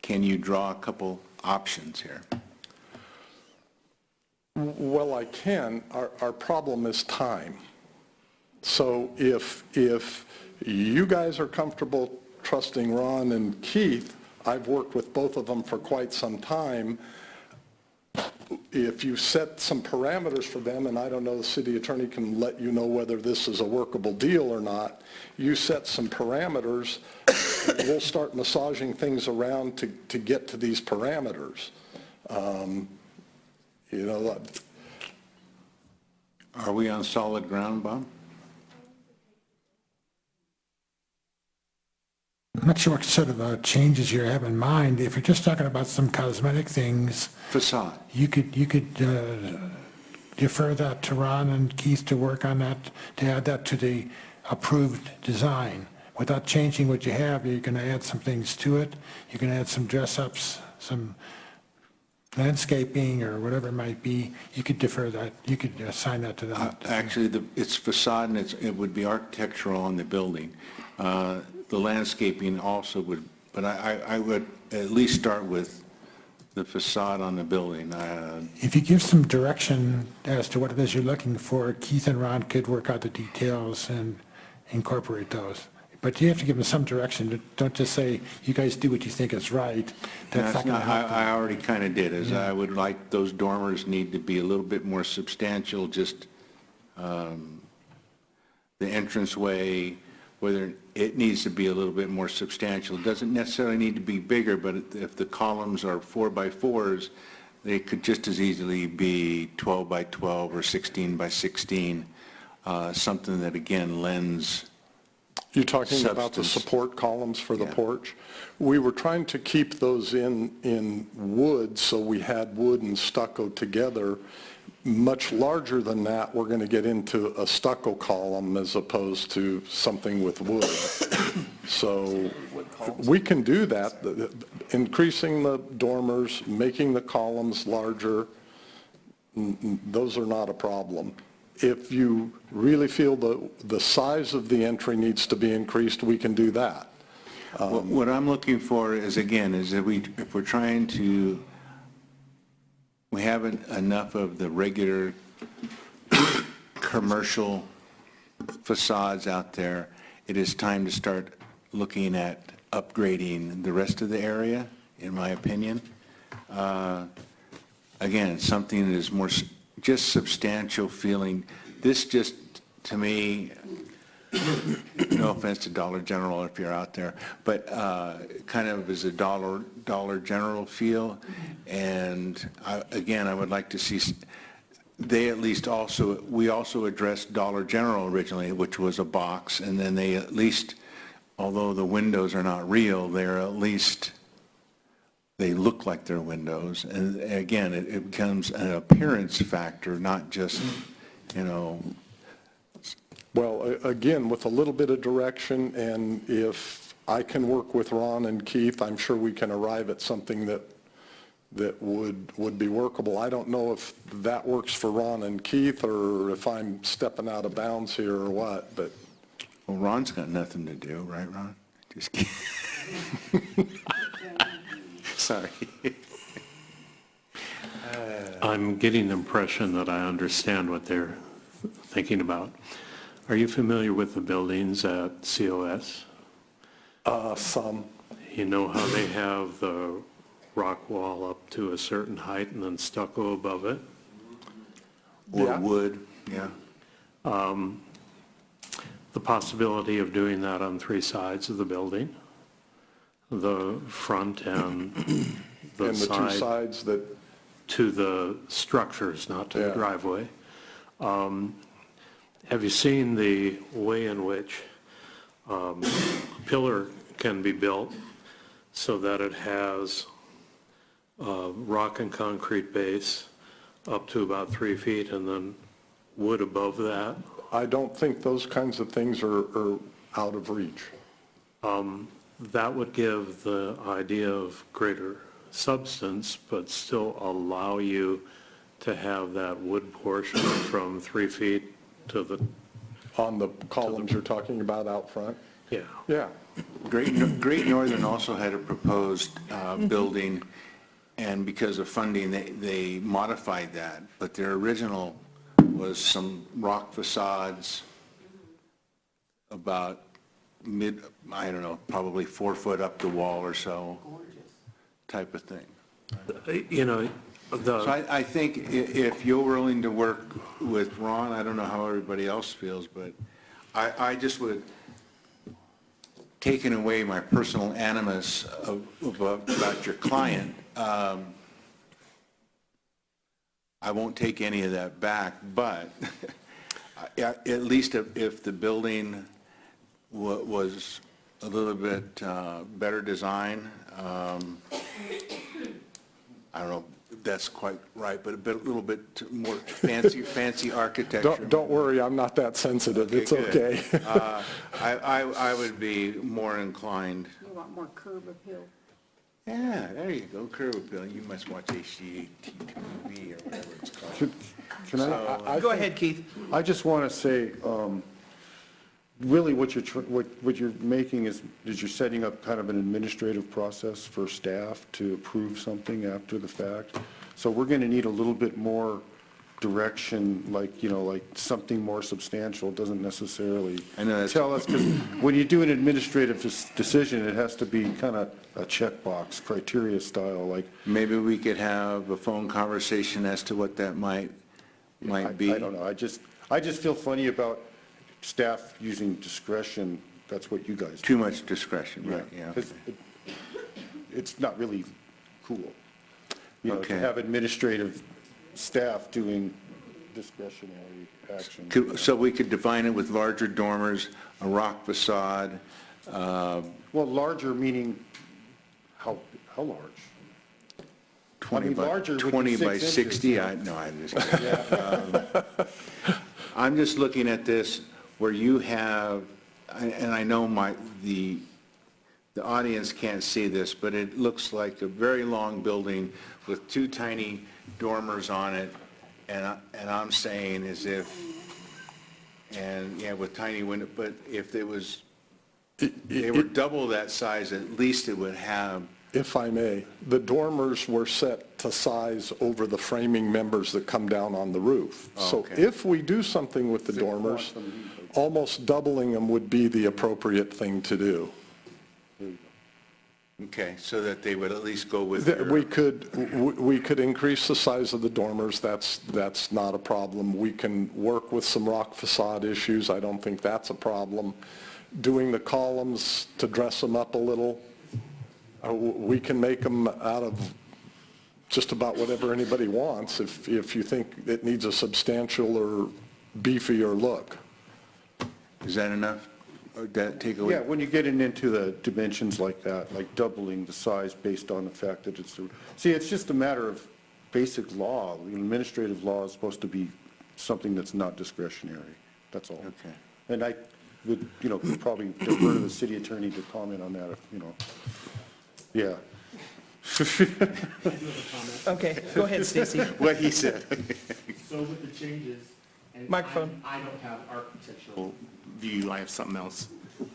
can you draw a couple options here? Well, I can. Our problem is time. So if you guys are comfortable trusting Ron and Keith, I've worked with both of them for quite some time. If you set some parameters for them, and I don't know, the city attorney can let you know whether this is a workable deal or not, you set some parameters, we'll start massaging things around to get to these parameters. Are we on solid ground, Bob? I'm not sure what sort of changes you have in mind. If you're just talking about some cosmetic things, Facade. you could defer that to Ron and Keith to work on that, to add that to the approved design. Without changing what you have, you're going to add some things to it. You can add some dress-ups, some landscaping or whatever it might be. You could defer that. You could assign that to them. Actually, it's facade, and it would be architectural on the building. The landscaping also would, but I would at least start with the facade on the building. If you give some direction as to what it is you're looking for, Keith and Ron could work out the details and incorporate those. But you have to give them some direction. Don't just say, you guys do what you think is right. That's not going to help them. I already kind of did, as I would like those dormers need to be a little bit more substantial, just the entranceway, whether it needs to be a little bit more substantial. It doesn't necessarily need to be bigger, but if the columns are 4x4s, they could just as easily be 12x12 or 16x16, something that, again, lends You're talking about the substance. support columns for the Yeah. porch? We were trying to keep those in wood, so we had wood and stucco together. Much larger than that, we're going to get into a stucco column as opposed to something with wood. So we can do that, increasing the dormers, making the columns larger, those are not a problem. If you really feel the size of the entry needs to be increased, we can do that. What I'm looking for is, again, is that if we're trying to, we haven't enough of the regular commercial facades out there, it is time to start looking at upgrading the rest of the area, in my opinion. Again, something that is more just substantial feeling. This just, to me, no offense to Dollar General if you're out there, but kind of is a Dollar General feel. And again, I would like to see, they at least also, we also addressed Dollar General originally, which was a box, and then they at least, although the windows are not real, they're at least they look like they're windows. And again, it becomes an appearance factor, not just, you know, Well, again, with a little bit of direction, and if I can work with Ron and Keith, I'm sure we can arrive at something that would be workable. I don't know if that works for Ron and Keith, or if I'm stepping out of bounds here or what, but. well, Ron's got nothing to do, right, Ron? Just kidding. Sorry. I'm getting the impression that I understand what they're thinking about. Are you familiar with the buildings at COS? Some. You know how they have the rock wall up to a certain height and then stucco above it? Or Yeah. wood, yeah. The possibility of doing that on three sides of the building, the front and the And the two side sides that, to the structures, not to the Yeah. driveway. Have you seen the way in which a pillar can be built so that it has a rock and concrete base up to about 3 feet and then wood above that? I don't think those kinds of things are out of reach. That would give the idea of greater substance, but still allow you to have that wood portion from 3 feet to the, On the columns you're talking about out front? yeah. Yeah. Great Northern also had a proposed building, and because of funding, they modified that. But their original was some rock facades about I don't know, probably 4 foot up the wall or so, type of thing. You know, So I think if you're willing to work with Ron, I don't know how everybody else feels, but I just would, taking away my personal animus about your client, I won't take any of that back, but at least if the building was a little bit better design, I don't know if that's quite right, but a little bit more fancy architecture. Don't worry, I'm not that sensitive. It's good. okay. I would be more inclined. You want more curb appeal? Yeah, there you go, curb appeal. You must watch HGTV or whatever it's called. Can I? Go ahead, Keith. I just want to say, really what you're making is you're setting up kind of an administrative process for staff to approve something after the fact. So we're going to need a little bit more direction, like something more substantial. Doesn't necessarily tell us, because when you do an administrative decision, it has to be kind of a checkbox criteria style, like. Maybe we could have a phone conversation as to what that might be. I don't know. I just feel funny about staff using discretion. That's what you guys do. Too much discretion, right, yeah. 'Cause it's not really cool, to Okay. have administrative staff doing discretionary action. So we could define it with larger dormers, a rock facade. Well, larger meaning how large? 20 by larger would be 20 by 6 60, inches. I'm just kidding. I'm just looking at this where you have, and I know the audience can't see this, but it looks like a very long building with 2 tiny dormers on it, and I'm saying as if, and yeah, with tiny window, but if they were double that size, at least it would have. If I may, the dormers were set to size over the framing members that come down on the roof. So Okay. if we do something with the dormers, almost doubling them would be the appropriate thing to do. Okay, so that they would at least go with We could increase the size of the dormers, that's not a problem. We can work with some rock facade issues, I don't think that's a problem. Doing the columns to dress them up a little, we can make them out of just about whatever anybody wants if you think it needs a substantial or beefier look. Is that enough, that take away. Yeah, when you get into the dimensions like that, like doubling the size based on the fact that it's, see, it's just a matter of basic law. The administrative law is supposed to be something that's not discretionary, that's all. Okay. And I would, could probably defer to the city attorney to comment on that, yeah. Okay, go ahead, Stacy. What he said. So with the changes, and Microphone. I don't have architectural view, I have something else.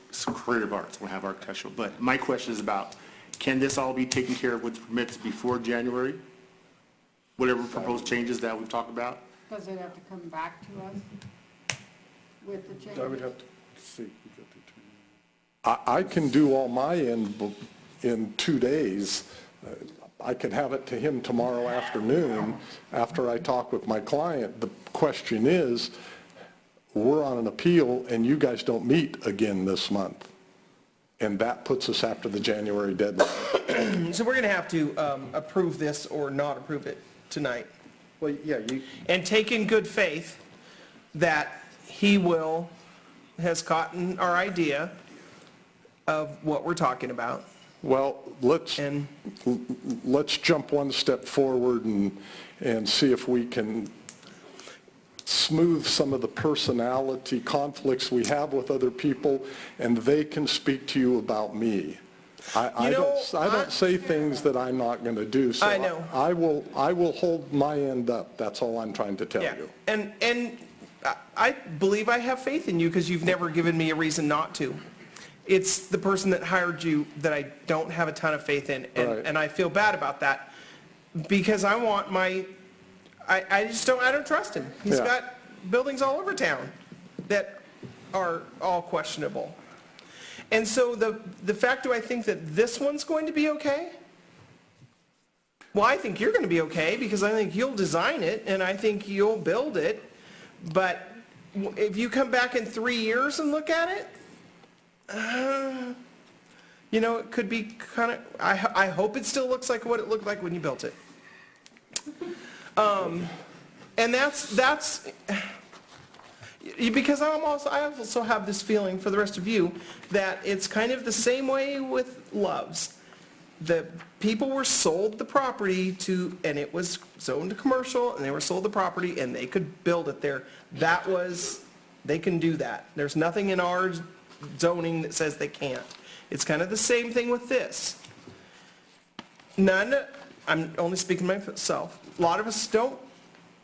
It's creative arts, we have architectural. But my question is about, can this all be taken care of with permits before January? Whatever proposed changes that we've talked about? Does it have to come back to us with the changes? I would have to see. I can do all my end in 2 days. I could have it to him tomorrow afternoon after I talk with my client. The question is, we're on an appeal and you guys don't meet again this month. And that puts us after the January deadline. So we're going to have to approve this or not approve it tonight. Well, yeah, And take in good faith that he has gotten our idea of what we're talking about. Well, let's jump one step forward and see if we can smooth some of the personality conflicts we have with other people, and they can speak to you about me. I don't say things that I'm not going to do, so I know. I will hold my end up. That's all I'm trying to tell you. And I believe I have faith in you because you've never given me a reason not to. It's the person that hired you that I don't have a ton of faith in, and I feel bad about that because I want I don't trust him. He's got buildings all over town that are all questionable. And so the fact, do I think that this one's going to be okay? Well, I think you're going to be okay because I think you'll design it and I think you'll build it. But if you come back in 3 years and look at it, it could be kind of, I hope it still looks like what it looked like when you built it. And that's because I also have this feeling for the rest of you that it's kind of the same way with Loves. The people were sold the property and it was zoned commercial, and they were sold the property and they could build it there. They can do that. There's nothing in our zoning that says they can't. It's kind of the same thing with this. I'm only speaking to myself, a lot of us don't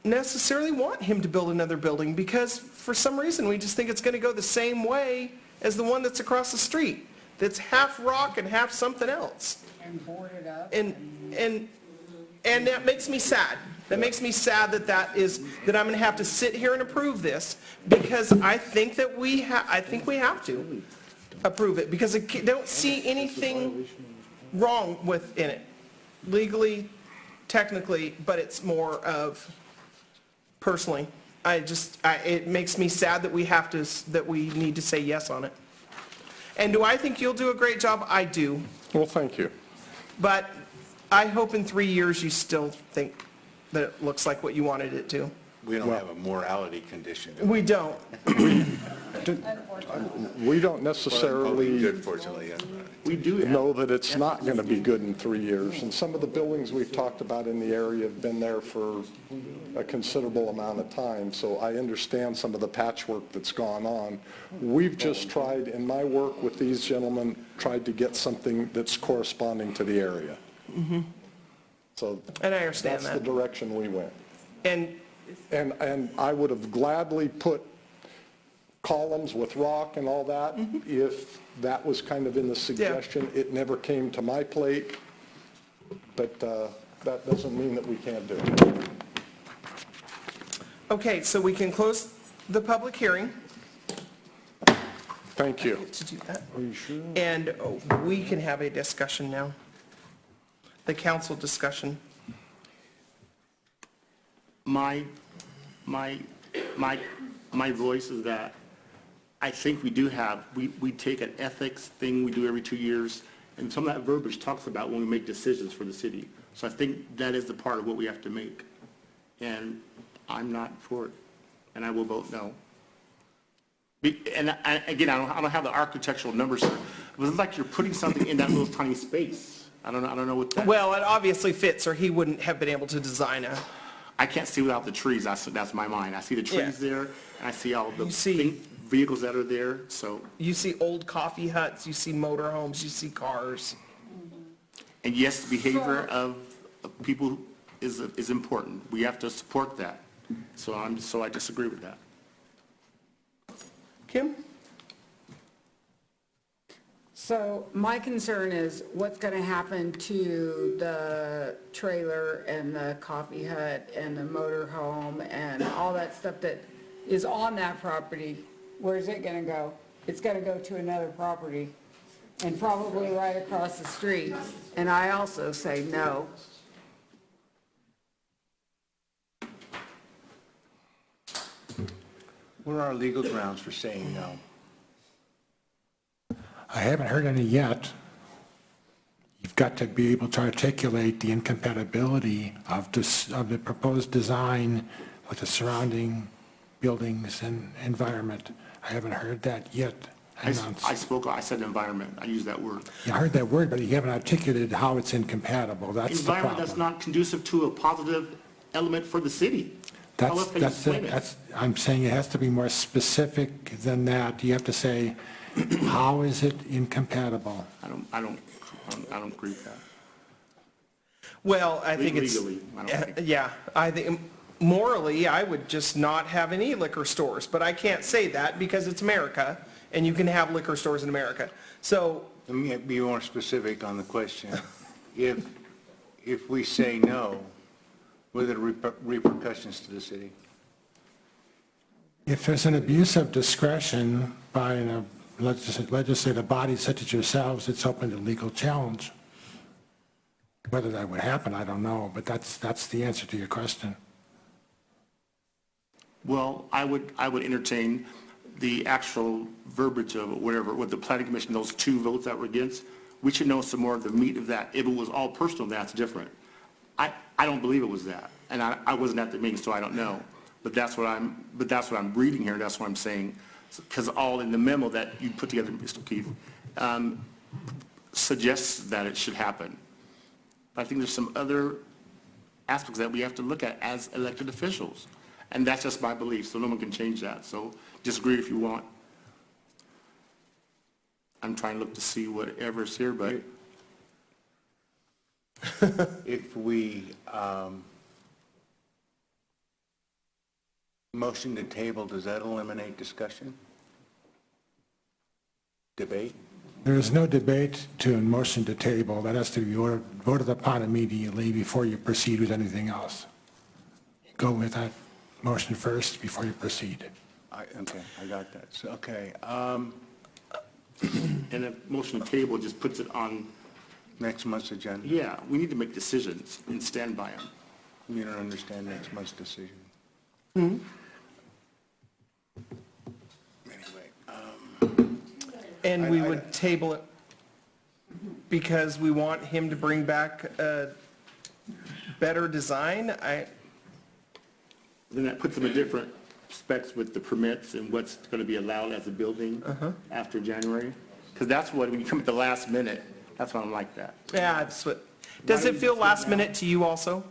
necessarily want him to build another building because for some reason we just think it's going to go the same way as the one that's across the street, that's half rock and half something else. And board it up. And that makes me sad. That makes me sad that I'm going to have to sit here and approve this because I think that we have to approve it because I don't see anything wrong in it, legally, technically, but it's more of personally. It makes me sad that we need to say yes on it. And do I think you'll do a great job? I do. Well, thank you. But I hope in 3 years you still think that it looks like what you wanted it to. We don't have a morality condition. We don't. We don't necessarily Good, fortunately. know that it's not going to be good in 3 years. And some of the buildings we've talked about in the area have been there for a considerable amount of time, so I understand some of the patchwork that's gone on. We've just tried, in my work with these gentlemen, tried to get something that's corresponding to the area. So And I understand that's that. the direction we went. And I would have gladly put columns with rock and all that if that was kind of in the suggestion. It never came to my plate, but that doesn't mean that we can't do it. okay, so we can close the public hearing. Thank you. To do that. Are you sure? And we can have a discussion now. The council discussion. My voice is that I think we take an ethics thing we do every 2 years, and some of that verbiage talks about when we make decisions for the city. So I think that is the part of what we have to make. And I'm not for it, and I will vote no. And again, I don't have the architectural numbers here. It was like you're putting something in that little tiny space. I don't know what that. Well, it obviously fits, or he wouldn't have been able to design a, I can't see without the trees. That's my mind. I see the trees Yeah. there, and I see all the You see- vehicles that are there, so. you see old coffee huts, you see motor homes, you see cars. And yes, the behavior of people is important. We have to support that. So I disagree with that. Kim? So my concern is what's going to happen to the trailer and the coffee hut and the motor home and all that stuff that is on that property. Where's it going to go? It's going to go to another property and probably right across the street. And I also say no. What are our legal grounds for saying no? I haven't heard any yet. You've got to be able to articulate the incompatibility of the proposed design with the surrounding buildings and environment. I haven't heard that yet announced. I said environment. I used that word. You heard that word, but you haven't articulated how it's incompatible. That's the Environment that's problem. not conducive to a positive element for the city. How else can you explain it? I'm saying it has to be more specific than that. You have to say, how is it incompatible? I don't agree with that. Well, I think it's, Legally, I don't think. yeah, I think morally, I would just not have any liquor stores, but I can't say that because it's America, and you can have liquor stores in America. So, Let me be more specific on the question. If we say no, what are the repercussions to the city? If there's an abuse of discretion by a legislative body such as yourselves, it's open to legal challenge. Whether that would happen, I don't know, but that's the answer to your question. Well, I would entertain the actual verbiage of whatever, with the planning commission, those two votes that were against. We should know some more of the meat of that. If it was all personal, that's different. I don't believe it was that, and I wasn't at the meeting, so I don't know. But that's what I'm reading here, and that's what I'm saying, because all in the memo that you put together, Mr. Keith, suggests that it should happen. But I think there's some other aspects that we have to look at as elected officials, and that's just my belief, so no one can change that. So disagree if you want. I'm trying to look to see whatever's here, but If we motion to table, does that eliminate discussion? Debate? There is no debate to a motion to table. That has to be voted upon immediately before you proceed with anything else. You go with that motion first before you proceed. Okay, I got that. So, okay, and a motion to table just puts it on, next month's agenda. yeah, we need to make decisions and stand by them. You don't understand next month's decision. Anyway, and we would table it because we want him to bring back a better design. Then that puts them in different specs with the permits and what's going to be allowed as a building after January. Because that's what, when you come at the last minute, that's why I'm like that. Yeah, it's what, does it feel last minute to you also?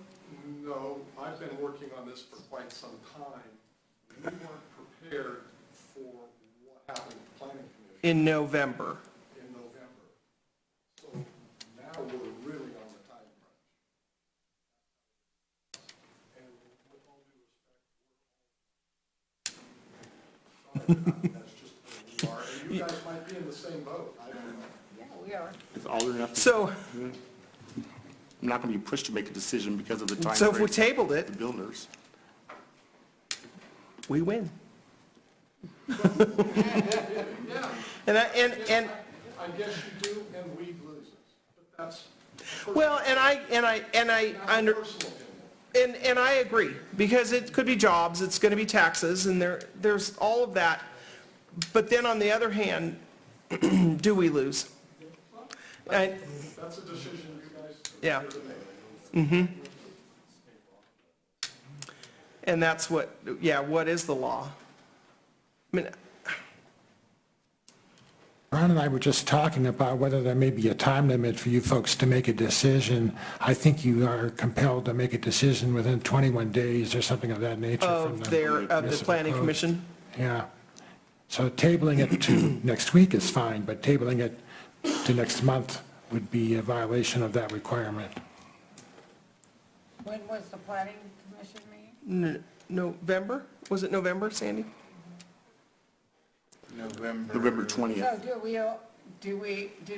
No, I've been working on this for quite some time. We weren't prepared for what happened at the planning commission In November. in November. So now we're really on the time crunch. And with all due respect, that's just who we are. And you guys might be in the same boat. I don't know. Yeah, we are. It's all or nothing. So, I'm not going to be pushed to make a decision because of the time. so if we frame tabled of it, The builders. we win. Yeah, And I guess you do, and we loses. But that's well, and I under, personal opinion. and I agree, because it could be jobs, it's going to be taxes, and there's all of that. But then on the other hand, do we lose? And, That's a decision you guys yeah. have to make. And that's what, yeah, what is the law? I mean, Ron and I were just talking about whether there may be a time limit for you folks to make a decision. I think you are compelled to make a decision within 21 days or something of that nature. from Of the municipal planning code. commission? Yeah. So tabling it to next week is fine, but tabling it to next month would be a violation of that requirement. When was the planning commission meeting? November? Was it November, Sandy? November 20th. So did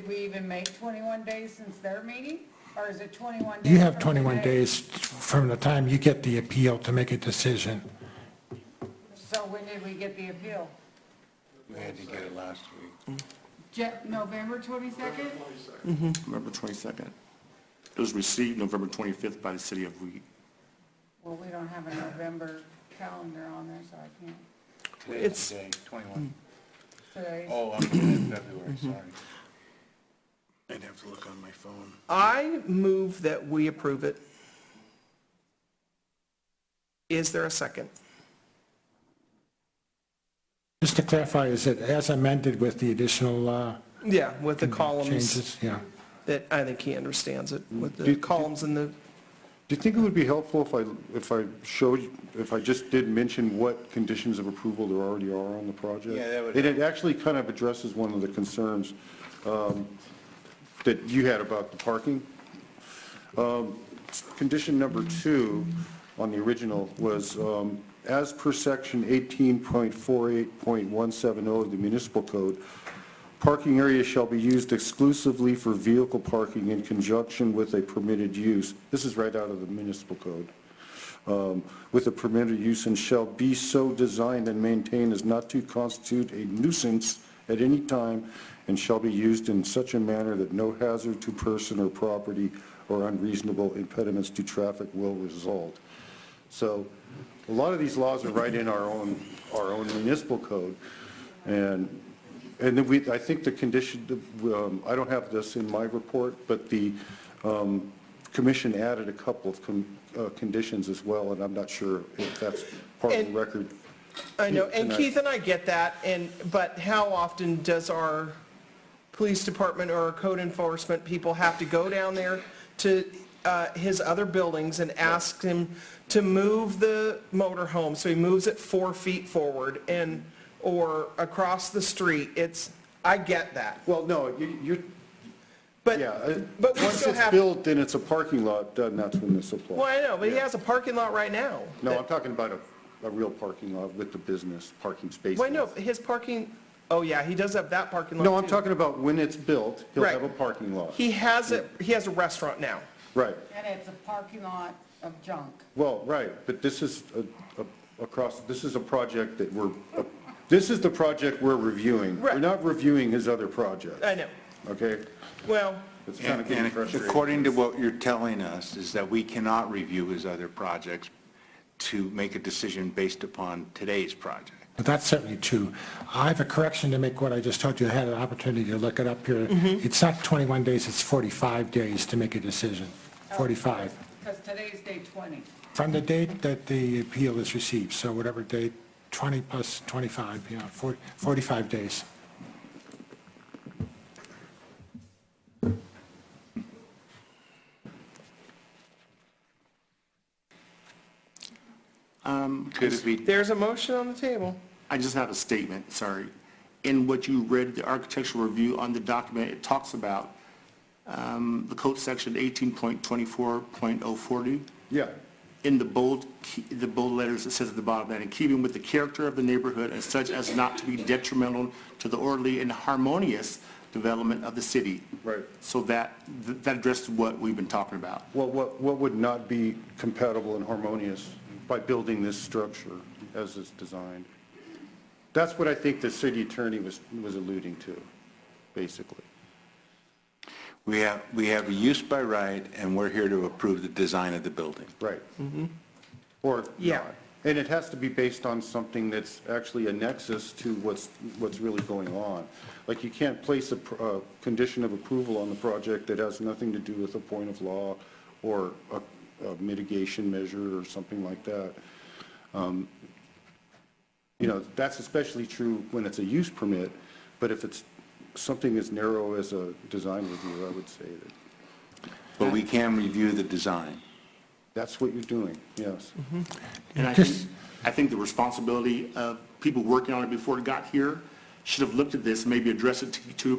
we even make 21 days since their meeting? Or is it 21 days? You have from 21 today? days from the time you get the appeal to make a decision. So when did we get the appeal? We had to get it last week. November 22nd? November 22nd. It was received November 25th by the city of Weed. Well, we don't have a November calendar on there, so I can't. It's- Today, 21. Today's Oh, I'm looking at February, sorry. I'd have to look on my phone. I move that we approve it. Is there a second? Just to clarify, is it as amended with the additional Yeah, with the columns, changes? Yeah. that I think he understands it, with the Did- columns and the, Do you think it would be helpful if I just did mention what conditions of approval there already are on the project? Yeah, that would And it actually kind of addresses one of the concerns that you had about the parking. Condition number 2 on the original was, as per section 18.48.170 of the municipal code, parking areas shall be used exclusively for vehicle parking in conjunction with a permitted use. This is right out of the municipal code. With a permitted use and shall be so designed and maintained as not to constitute a nuisance at any time and shall be used in such a manner that no hazard to person or property or unreasonable impediments to traffic will result. So a lot of these laws are right in our own municipal code. And then I think the condition, I don't have this in my report, but the commission added a couple of conditions as well, and I'm not sure if that's part of the record. I know, and tonight. Keith and I get that, but how often does our police department or our code enforcement people have to go down there to his other buildings and ask him to move the motorhome, so he moves it 4 feet forward or across the street? I get that. Well, no, But yeah, but we once still it's have, built and it's a parking lot, then that's when this applies. well, I know, but he Yeah. has a parking lot right now. No, I'm talking about a real parking lot with the business parking spaces. Wait, no, his parking, oh yeah, he does have that parking lot No, I'm too. talking about when it's built, he'll Right. have a parking lot. He has a restaurant now. Right. And it's a parking lot of junk. Well, right, but this is this is a project that this is the project we're reviewing. Right. We're not reviewing his other project, I know. okay? Well, It's kind of getting And frustrating. according to what you're telling us, is that we cannot review his other projects to make a decision based upon today's project. But that's certainly true. I have a correction to make what I just told you. I had an opportunity to look it up here. It's not 21 days, it's 45 days to make a decision. 45. Because today's day 20. From the date that the appeal is received, so whatever date, 20 plus 25, 45 days. Could it be, there's a motion on the table. I just have a statement, sorry. In what you read, the architectural review on the document, it talks about the code section 18.24.040. Yeah, In the bold letters, it says at the bottom that in keeping with the character of the neighborhood and such as not to be detrimental to the orderly and harmonious development of the city. right. So that addresses what we've been talking about. Well, what would not be compatible and harmonious by building this structure as it's designed? That's what I think the city attorney was alluding to, basically. we have a use by right, and we're here to approve the design of the building. Right. Or Yeah. not. And it has to be based on something that's actually a nexus to what's really going on. Like, you can't place a condition of approval on the project that has nothing to do with a point of law or a mitigation measure or something like that. That's especially true when it's a use permit, but if it's something as narrow as a design review, I would say that But we can review the design. that's what you're doing, yes. And I think the responsibility of people working on it before it got here should have looked at this, maybe addressed it to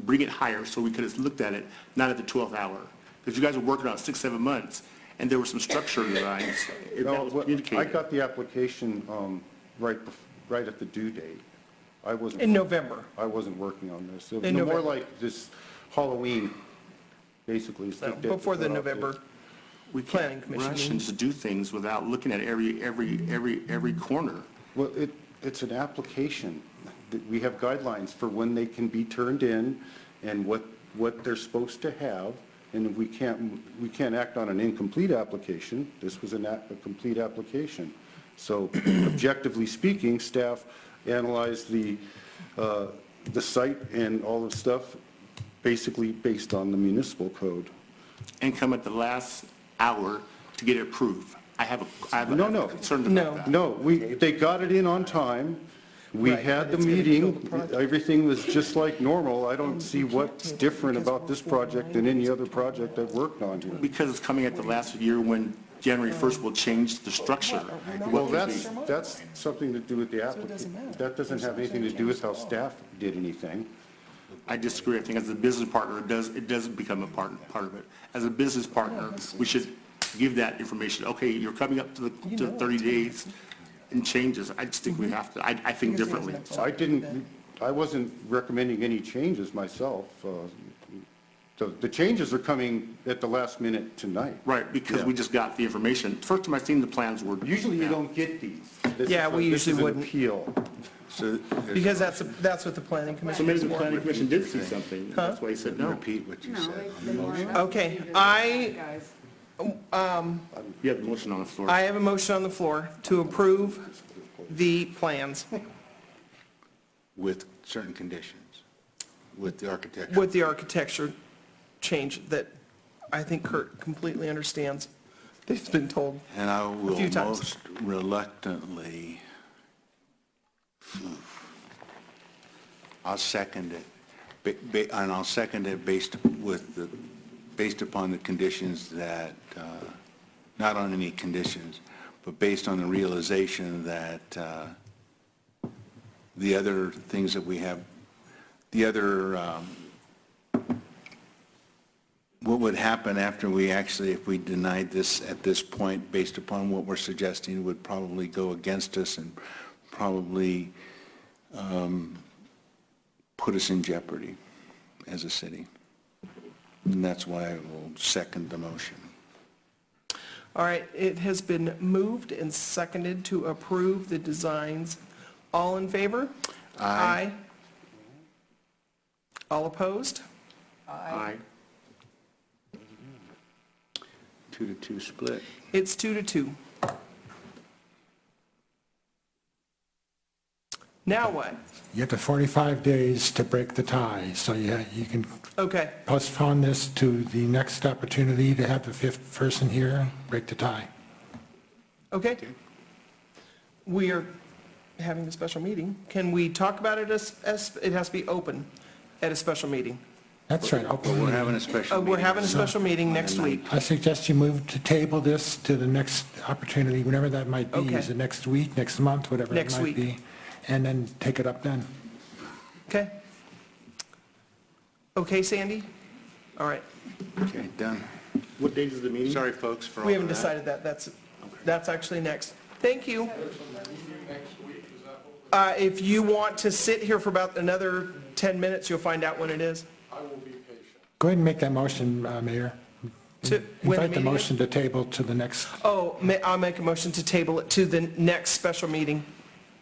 bring it higher, so we could have looked at it, not at the 12th hour. Because you guys were working on it 6, 7 months, and there were some structure designs, if that No, was well, I communicated. got the application right at the due date. I wasn't. In November. I wasn't working on this. It was In more November. like this Halloween, basically. is So, the- before the cutoff date. November We planning can't commission rush meeting. to do things without looking at every corner. Well, it's an application. We have guidelines for when they can be turned in and what they're supposed to have. And we can't act on an incomplete application. This was a complete application. So objectively speaking, staff analyzed the site and all the stuff basically based on the municipal code. And come at the last hour to get it approved. I have a No. concern about that. No, they got it in on time. We Right, had the but it's gonna kill meeting. the project. Everything was just like normal. I don't see what's different about this project than any other project I've worked on here. Because it's coming at the last year when January 1st will change the structure. Well, that's something to do with the applicant. That doesn't have anything to do with how staff did anything. I disagree. I think as a business partner, it does become a part of it. As a business partner, we should give that information. Okay, you're coming up to the 30 days and changes. I just think we have to, I think differently. I wasn't recommending any changes myself. The changes are coming at the last minute tonight. Right, because we just got the information. First time I seen the plans were. Usually you don't get these. This Yeah, is we this usually is an wouldn't. appeal. So Because that's what the planning So commission maybe is the for. planning commission did see something. That's why he said no. repeat what you said on the motion. Okay, You have the motion on the floor. I have a motion on the floor to approve the plans With certain conditions, with the architecture. with the architecture change that I think Kurt completely understands. He's been told. And I will few times. most reluctantly, I'll second it, and I'll second it based upon the conditions that, not on any conditions, but based on the realization that the other things that we have, the other, what would happen after we actually, if we denied this at this point, based upon what we're suggesting, would probably go against us and probably put us in jeopardy as a city. And that's why I will second the motion. All right, it has been moved and seconded to approve the designs. All in favor? Aye. All opposed? Aye. 2-2 split. It's 2-2. Now what? You have the 45 days to break the tie, so you can Okay, postpone this to the next opportunity to have the fifth person here, break the tie. okay. We are having a special meeting. Can we talk about it as it has to be open at a special meeting? That's right, But open we're meeting. having a special meeting. We're having a special meeting next week. I suggest you move to table this to the next opportunity, whenever that might be. Okay. Is it next week, next month, whatever it Next might week. be? And then take it up then. Okay? Okay, Sandy? All right. Okay, done. What date is the meeting? Sorry, folks, for all We haven't that. decided that. That's actually next. Thank you. If you want to sit here for about another 10 minutes, you'll find out when it is. Go ahead and make that motion, Mayor. To- when the Invite the meeting is? motion to table to the next. Oh, I'll make a motion to table it to the next special meeting.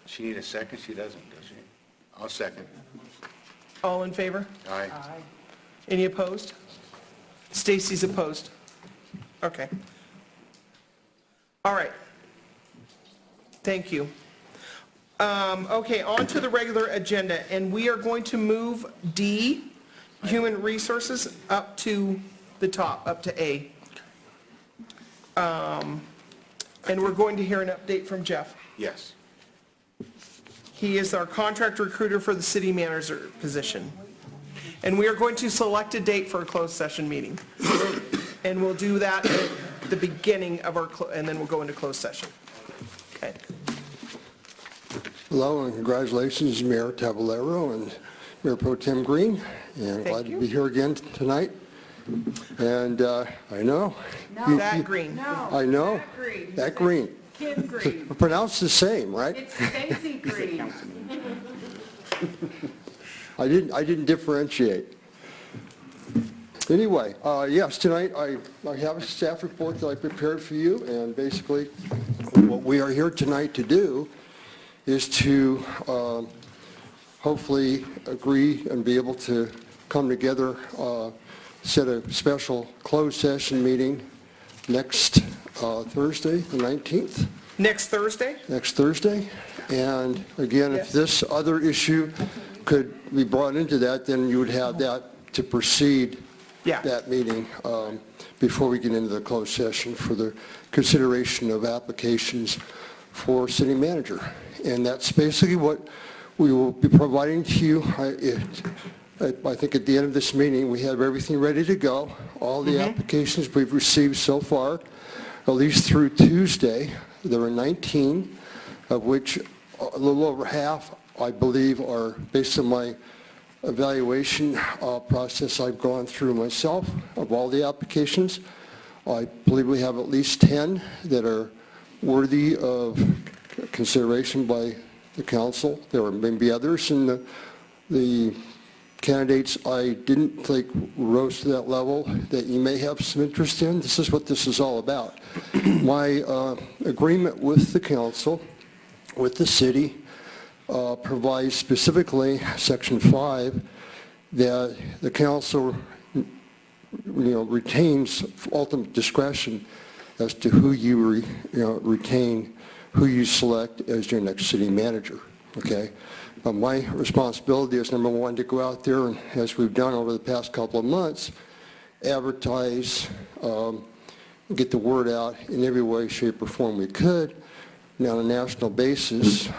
She need a second? She doesn't, does she? I'll second. All in favor? Aye. Any opposed? Stacy's opposed. Okay. All right. Thank you. Okay, on to the regular agenda, and we are going to move D, Human Resources, up to the top, up to A. And we're going to hear an update from Jeff. Yes. He is our contract recruiter for the city manager position. And we are going to select a date for a closed session meeting. And we'll do that at the beginning of our, and then we'll go into closed session. Okay. Hello and congratulations, Mayor Tabalero and Mayor Pro Tem Green. And glad to be here again tonight. And I know. No. That green. No. I know. That green. That green. Kid Green. Pronounced the same, right? It's Stacy Green. I didn't differentiate. Anyway, yes, tonight I have a staff report that I prepared for you, and basically what we are here tonight to do is to hopefully agree and be able to come together, set a special closed session meeting next Thursday, the 19th. Next Thursday? Next Thursday. And again, if Yes. this other issue could be brought into that, then you would have that to precede Yeah. that meeting before we get into the closed session for the consideration of applications for city manager. And that's basically what we will be providing to you. I think at the end of this meeting, we have everything ready to go. All the applications we've received so far, at least through Tuesday, there were 19, of which a little over half, I believe, are based on my evaluation process I've gone through myself of all the applications. I believe we have at least 10 that are worthy of consideration by the council. There are maybe others, and the candidates I didn't think rose to that level that you may have some interest in. This is what this is all about. My agreement with the council, with the city, provides specifically, Section 5, that the council retains ultimate discretion as to who you retain, who you select as your next city manager, okay? My responsibility is, number one, to go out there and, as we've done over the past couple of months, advertise, get the word out in every way, shape, or form we could, and on a national basis,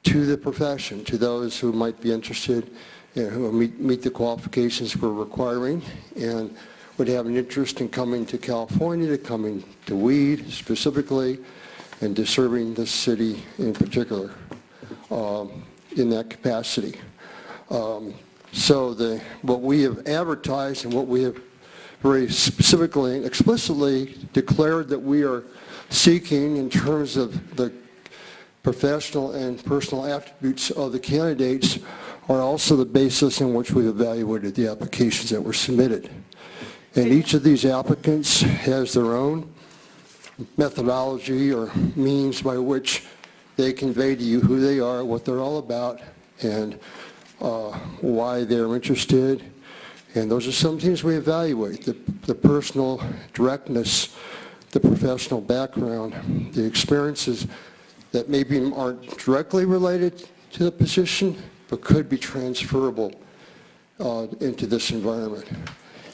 to the profession, to those who might be interested and who meet the qualifications we're requiring and would have an interest in coming to California, to coming to Weed specifically, and to serving the city in particular in that capacity. So what we have advertised and what we have very specifically and explicitly declared that we are seeking in terms of the professional and personal attributes of the candidates are also the basis in which we evaluated the applications that were submitted. And each of these applicants has their own methodology or means by which they convey to you who they are, what they're all about, and why they're interested. And those are some things we evaluate: the personal directness, the professional background, the experiences that maybe aren't directly related to the position, but could be transferable into this environment.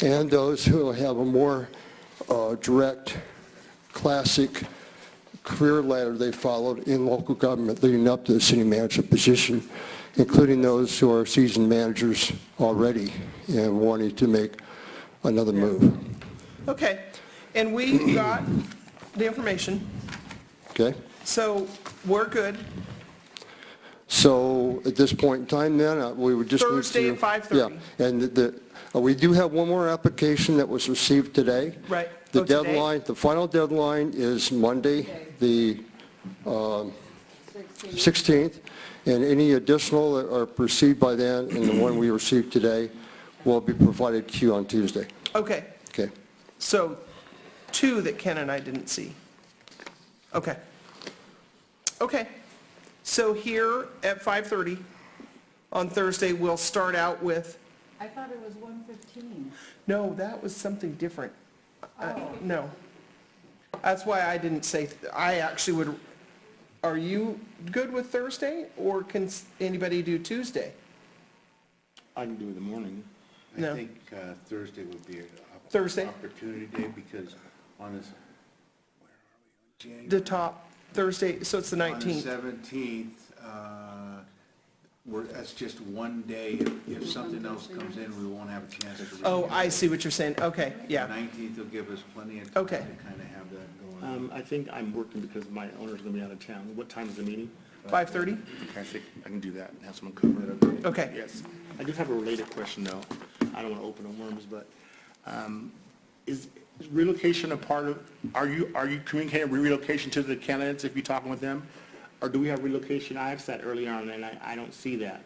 And those who have a more direct, classic career ladder they followed in local government leading up to the city manager position, including those who are seasoned managers already and wanting to make another move. Okay. And we got the information. Okay? So we're good. So at this point in time then, we would just need to... Thursday at 5:30. Yeah, and we do have one more application that was received today. Right. The Oh, today? deadline, the final deadline is Monday, the 16th, and any additional that are received by then and the one we received today will be provided to you on Tuesday. Okay. Okay. So 2 that Ken and I didn't see. Okay. Okay. So here at 5:30 on Thursday, we'll start out with, I thought it was 1:15. no, that was something different. No. That's why I didn't say, I actually would, are you good with Thursday, or can anybody do Tuesday? I can do it in the morning. No. I think Thursday would be an Thursday? opportunity day because on this, The top Thursday, so it's the on the 19th. 17th, That's just one day. If something else comes in, we won't have a chance to. Oh, I see what you're saying. Okay, yeah. 19th will give us plenty of time to Okay. kind of have that going. I think I'm working because my owner's going to be out of town. What time is the meeting? 5:30? I think I can do that and have someone cover it. Okay. Yes. I do have a related question, though. I don't want to open a worms, but is relocation a part of, are you communicating relocation to the candidates if you're talking with them? Or do we have relocation? I asked that earlier on, and I don't see that.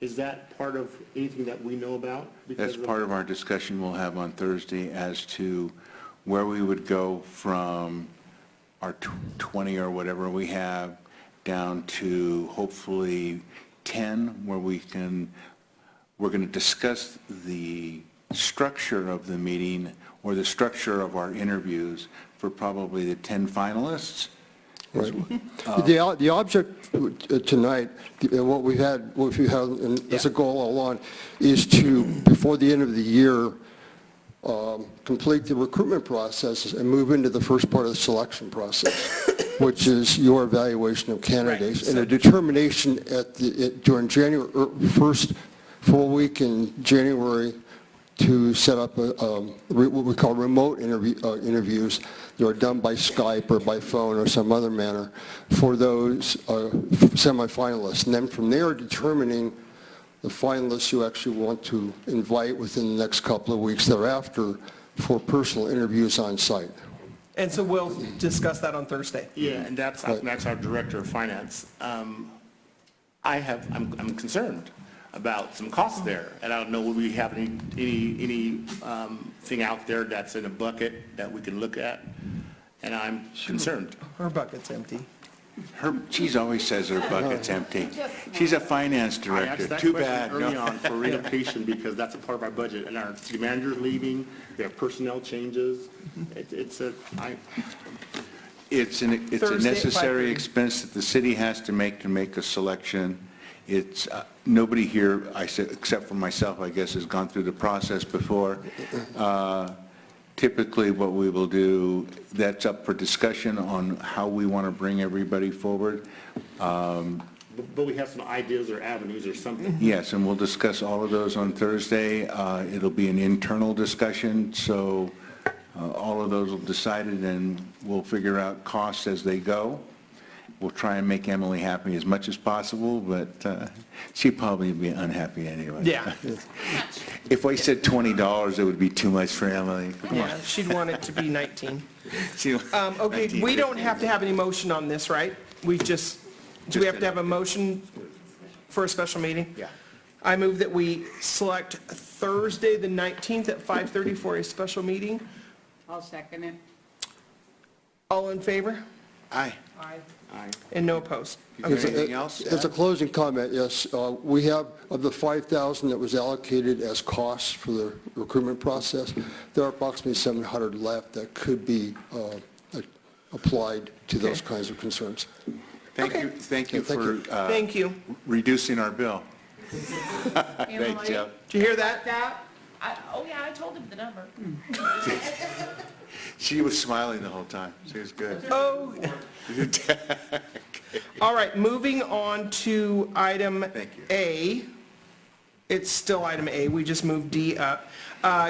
Is that part of anything that we know about? That's part of our discussion we'll have on Thursday as to where we would go from our 20 or whatever we have down to hopefully 10, where we're going to discuss the structure of the meeting or the structure of our interviews for probably the 10 finalists. Right. The object tonight, what we had, and it's a goal all along, is to, before the end of the year, complete the recruitment process and move into the first part of the selection process, which is your evaluation of candidates, Right. and a determination during January, first full week in January, to set up what we call remote interviews. They're done by Skype or by phone or some other manner for those semifinalists. And then from there, determining the finalists you actually want to invite within the next couple of weeks thereafter for personal interviews on site. And so we'll discuss that on Thursday. Yeah, and that's our director of finance. I'm concerned about some costs there, and I don't know whether we have any thing out there that's in a bucket that we can look at, and I'm concerned. Her bucket's empty. She always says her bucket's empty. She's a finance I director. asked that Too question bad. early No. on for relocation because that's a part of our budget, and our city manager is leaving, we have personnel changes. It's a It's a Thursday at necessary 5:30. expense that the city has to make a selection. It's, nobody here, except for myself, I guess, has gone through the process before. Typically, what we will do, that's up for discussion on how we want to bring everybody forward. But we have some ideas or avenues or something. Yes, and we'll discuss all of those on Thursday. It'll be an internal discussion, so all of those will be decided, and we'll figure out costs as they go. We'll try and make Emily happy as much as possible, but she'd probably be unhappy anyway. Yeah. If we said $20, it would be too much for Emily. Come on. Yeah, she'd want it to be 19. She- Okay, 19, we don't have to have any motion on this, right? We just, do we have to have a motion for a special meeting? Yeah. I move that we select Thursday, the 19th at 5:30 for a special meeting. I'll second it. All in favor? Aye. Aye. And no opposed? Is there anything else? As a closing comment, yes, we have, of the 5,000 that was allocated as costs for the recruitment process, there are approximately 700 left that could be applied to those kinds of concerns. Thank you for Thank you. reducing our bill. Thanks, Jeff. Did you hear that? Oh, yeah, I told him the number. She was smiling the whole time. She was good. Oh. All right, moving on to item Thank you. A. It's still item A, we just moved D up.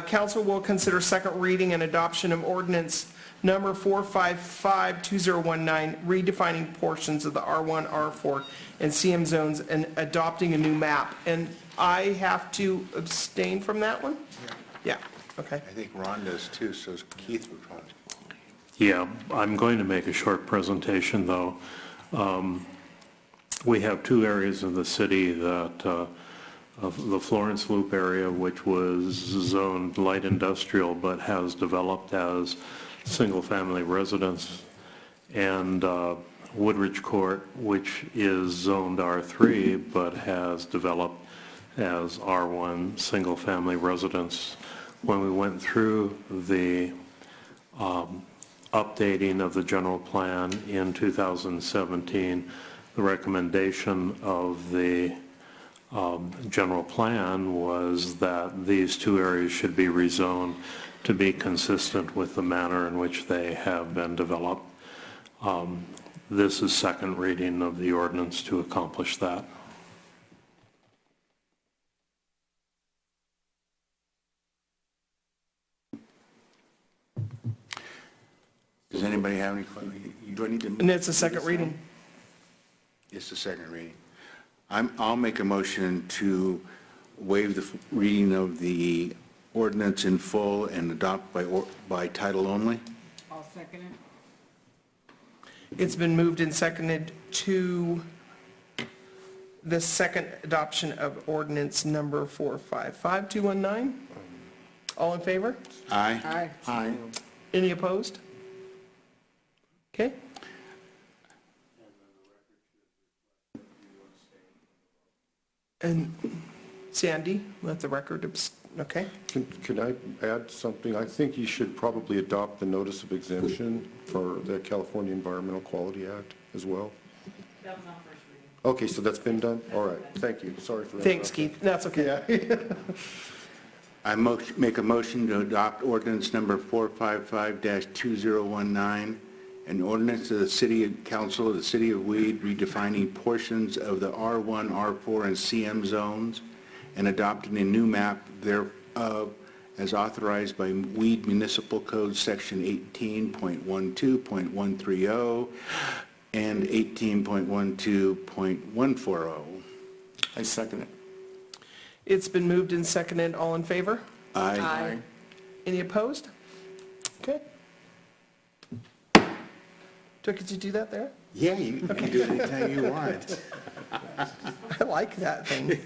Council will consider second reading and adoption of ordinance number 455-2019, redefining portions of the R1, R4, and CM zones and adopting a new map. And I have to abstain from that one? Yeah, okay. I think Ron does too, so Keith would probably. Yeah, I'm going to make a short presentation, though. We have two areas of the city that, of the Florence Loop area, which was zoned light industrial but has developed as single-family residence, and Woodridge Court, which is zoned R3 but has developed as R1 single-family residence. When we went through the updating of the general plan in 2017, the recommendation of the general plan was that these two areas should be rezoned to be consistent with the manner in which they have been developed. This is second reading of the ordinance to accomplish that. anybody have any, do I need to? And it's a second reading. It's the second reading. I'll make a motion to waive the reading of the ordinance in full and adopt by title only. I'll second it. It's been moved and seconded to the second adoption of ordinance number 455219. All in favor? Aye. Aye. Aye. Any opposed? Okay. And Sandy, let the record, okay? Can I add something? I think you should probably adopt the notice of exemption for the California Environmental Quality Act as well. That was on first reading. Okay, so that's been done? All right, thank you, sorry for Thanks, interrupting. Keith. That's okay. I make a motion to adopt ordinance number 455-2019, an ordinance of the City Council of the City of Weed redefining portions of the R1, R4, and CM zones and adopting a new map thereof as authorized by Weed Municipal Code Section 18.12.130 and 18.12.140. I second it. It's been moved and seconded. All in favor? Aye. Any opposed? Okay. Could you do that there? Yeah, you can do it anytime you want. I like that thing.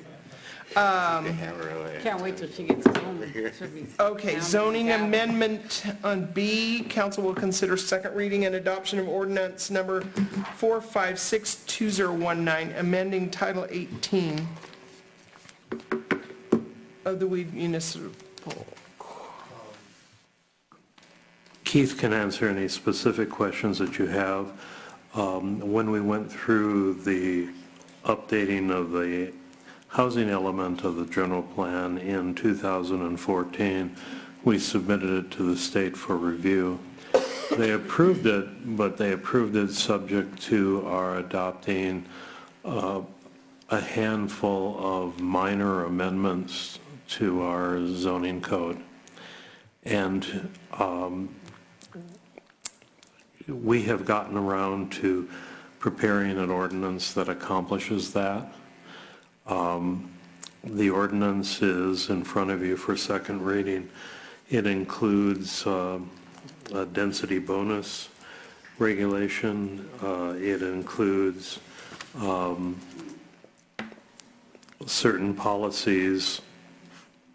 Can't wait till she gets home. She'll be Okay, pounding zoning down. amendment on B, council will consider second reading and adoption of ordinance number 4562019, amending Title 18 of the Weed Municipal. Keith can answer any specific questions that you have. When we went through the updating of the housing element of the general plan in 2014, we submitted it to the state for review. They approved it, but they approved it subject to our adopting a handful of minor amendments to our zoning code. And we have gotten around to preparing an ordinance that accomplishes that. The ordinance is in front of you for second reading. It includes a density bonus regulation. It includes certain policies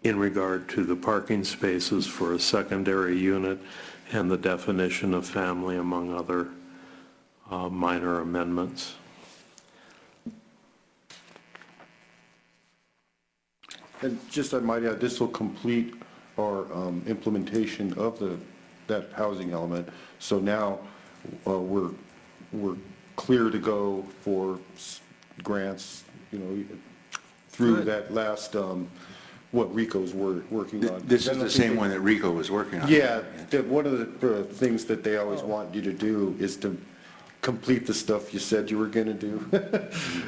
in regard to the parking spaces for a secondary unit and the definition of family, among other minor amendments. And just I might add, this will complete our implementation of that housing element. So now we're clear to go for grants, through that last, what Rico's working on. This is the same one that Rico was working on. Yeah, one of the things that they always want you to do is to complete the stuff you said you were going to do.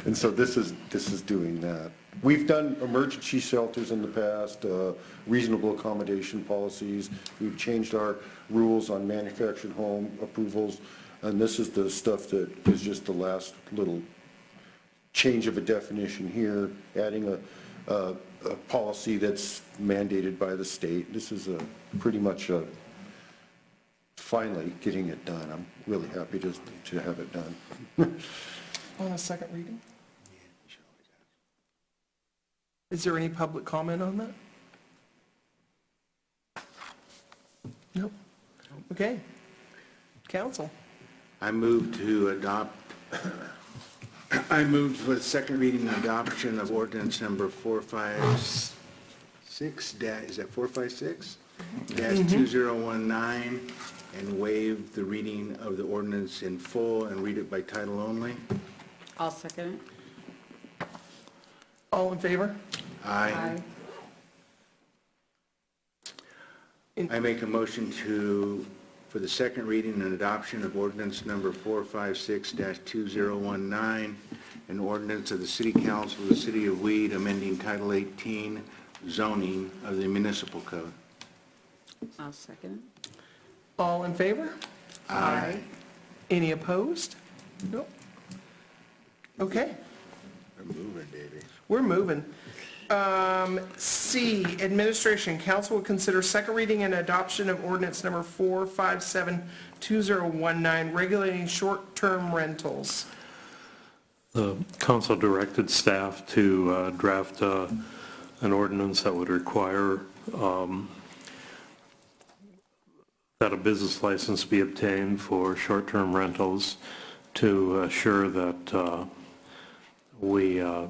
And so this is doing that. We've done emergency shelters in the past, reasonable accommodation policies. We've changed our rules on manufactured home approvals. And this is the stuff that is just the last little change of a definition here, adding a policy that's mandated by the state. This is pretty much finally getting it done. I'm really happy to have it done. On a second reading? Is there any public comment on that? Nope. Okay. Council. I move to adopt, I move for the second reading and adoption of ordinance number 456, is that 456? Dash 2019, and waive the reading of the ordinance in full and read it by title only. I'll second it. All in favor? Aye. I make a motion for the second reading and adoption of ordinance number 456-2019, an ordinance of the City Council of the City of Weed amending Title 18 zoning of the municipal code. I'll second it. All in favor? Aye. Any opposed? Nope. Okay. We're moving, Davey. We're moving. C, administration, council will consider second reading and adoption of ordinance number 4572019, regulating short-term rentals. The council directed staff to draft an ordinance that would require that a business license be obtained for short-term rentals to assure that we are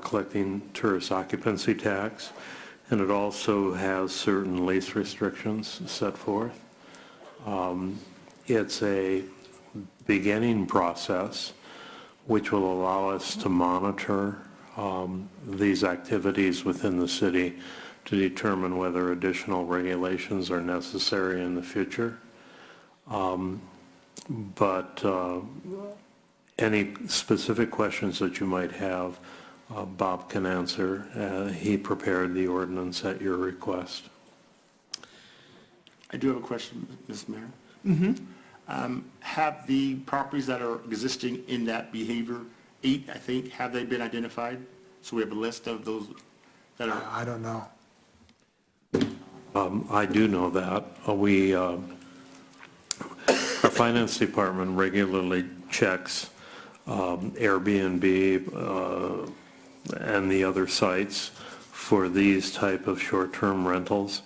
collecting tourist occupancy tax, and it also has certain lease restrictions set forth. It's a beginning process which will allow us to monitor these activities within the city to determine whether additional regulations are necessary in the future. But any specific questions that you might have, Bob can answer. He prepared the ordinance at your request. I do have a question, Ms. Mayor. Have the properties that are existing in that behavior, 8, I think, have they been identified? So we have a list of those that are... I don't know. I do know that. Our finance department regularly checks Airbnb and the other sites for these type of short-term rentals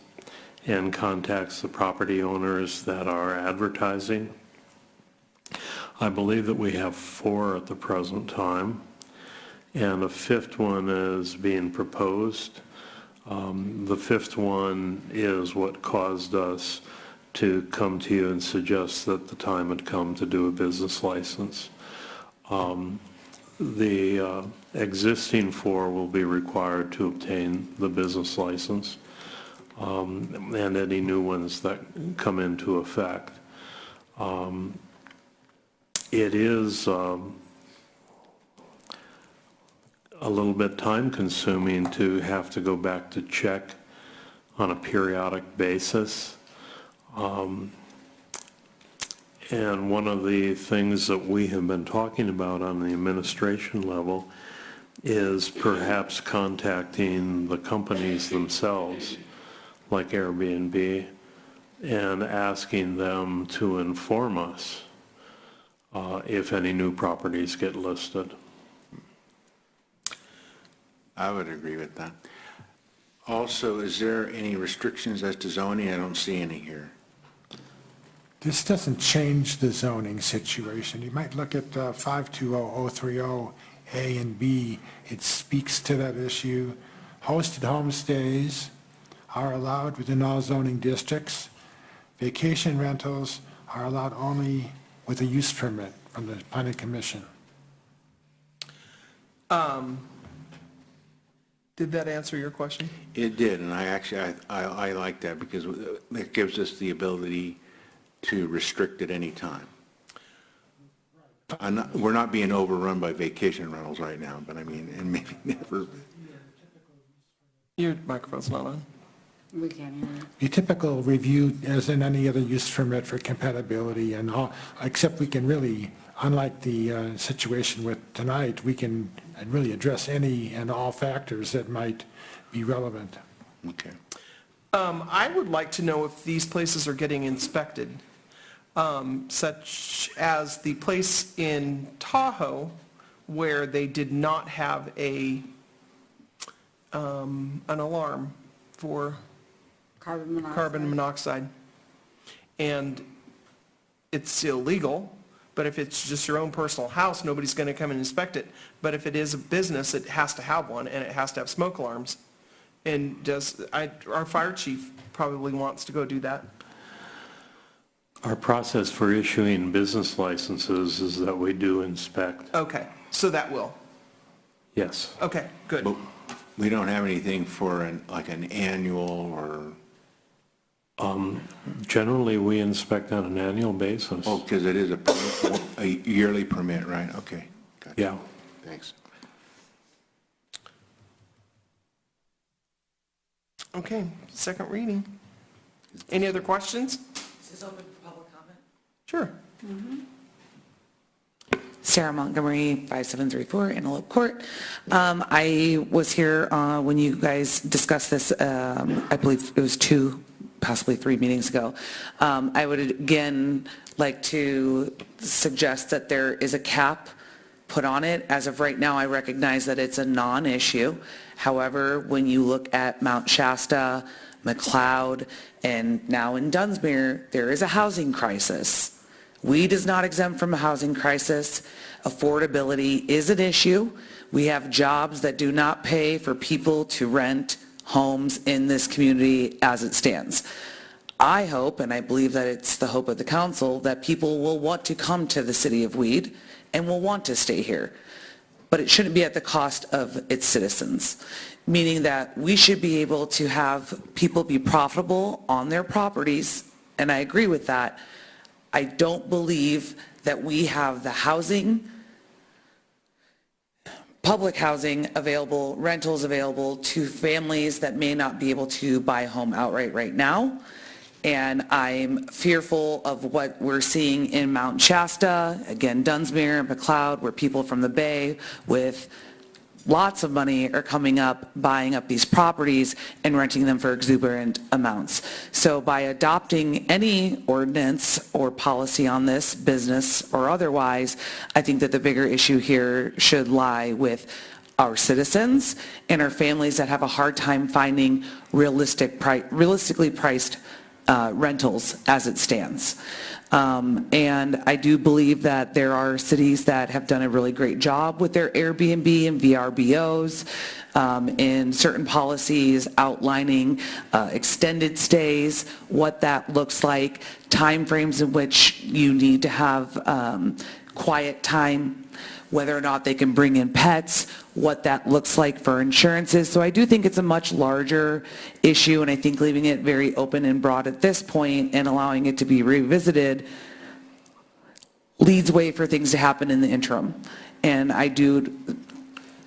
and contacts the property owners that are advertising. I believe that we have 4 at the present time, and a 5th one is being proposed. The 5th one is what caused us to come to you and suggest that the time had come to do a business license. The existing 4 will be required to obtain the business license, and any new ones that come into effect. It is a little bit time consuming to have to go back to check on a periodic basis. And one of the things that we have been talking about on the administration level is perhaps contacting the companies themselves, like Airbnb, and asking them to inform us if any new properties get listed. I would agree with that. Also, is there any restrictions as to zoning? I don't see any here. This doesn't change the zoning situation. You might look at 520030 A and B. It speaks to that issue. Hosted homestays are allowed within all zoning districts. Vacation rentals are allowed only with a use permit from the planning commission. Did that answer your question? It did, and I like that because it gives us the ability to restrict at any time. We're not being overrun by vacation rentals right now, but I mean, and maybe never. Your microphone's not on. We can't hear you. Your typical review, as in any other use permit for compatibility and all, except we can really, unlike the situation with tonight, we can really address any and all factors that might be relevant. Okay. I would like to know if these places are getting inspected, such as the place in Tahoe where they did not have an alarm for carbon monoxide. And it's illegal, but if it's just your own personal house, nobody's going to come and inspect it. But if it is a business, it has to have one, and it has to have smoke alarms. And our fire chief probably wants to go do that. Our process for issuing business licenses is that we do inspect. Okay, so that will. Yes. Okay, good. But we don't have anything for like an annual or... Generally, we inspect on an annual basis. Oh, because it is a yearly permit, right? Okay. Gotcha. Yeah. Thanks. Okay, second reading. Any other questions? Is this open for public comment? Sure. Sarah Montgomery, 5734 Antelope Court. I was here when you guys discussed this, I believe it was 2, possibly 3 meetings ago. I would again like to suggest that there is a cap put on it. As of right now, I recognize that it's a non-issue. However, when you look at Mount Shasta, McLeod, and now in Dunsmuir, there is a housing crisis. Weed is not exempt from a housing crisis. Affordability is an issue. We have jobs that do not pay for people to rent homes in this community as it stands. I hope, and I believe that it's the hope of the council, that people will want to come to the city of Weed and will want to stay here. But it shouldn't be at the cost of its citizens, meaning that we should be able to have people be profitable on their properties, and I agree with that. I don't believe that we have the housing, public housing available, rentals available to families that may not be able to buy a home outright right now. And I'm fearful of what we're seeing in Mount Shasta, again, Dunsmuir and McLeod, where people from the Bay with lots of money are coming up, buying up these properties and renting them for exuberant amounts. So by adopting any ordinance or policy on this, business or otherwise, I think that the bigger issue here should lie with our citizens and our families that have a hard time finding realistically priced rentals as it stands. And I do believe that there are cities that have done a really great job with their Airbnb and VRBOs in certain policies outlining extended stays, what that looks like, timeframes in which you need to have quiet time, whether or not they can bring in pets, what that looks like for insurances. So I do think it's a much larger issue, and I think leaving it very open and broad at this point and allowing it to be revisited leads way for things to happen in the interim. And I do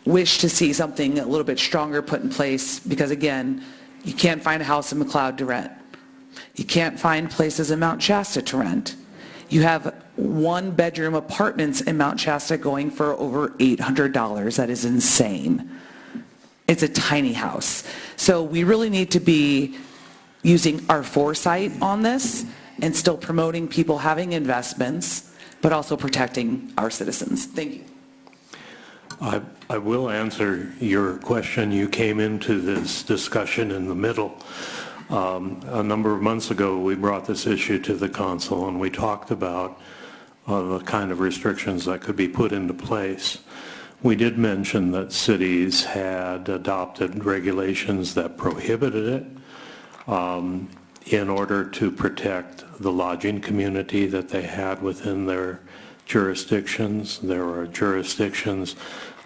wish to see something a little bit stronger put in place because, again, you can't find a house in McLeod to rent. You can't find places in Mount Shasta to rent. You have one-bedroom apartments in Mount Shasta going for over $800. That is insane. It's a tiny house. So we really need to be using our foresight on this and still promoting people having investments, but also protecting our citizens. Thank you. I will answer your question. You came into this discussion in the middle. A number of months ago, we brought this issue to the council and we talked about the kind of restrictions that could be put into place. We did mention that cities had adopted regulations that prohibited it in order to protect the lodging community that they had within their jurisdictions. There are jurisdictions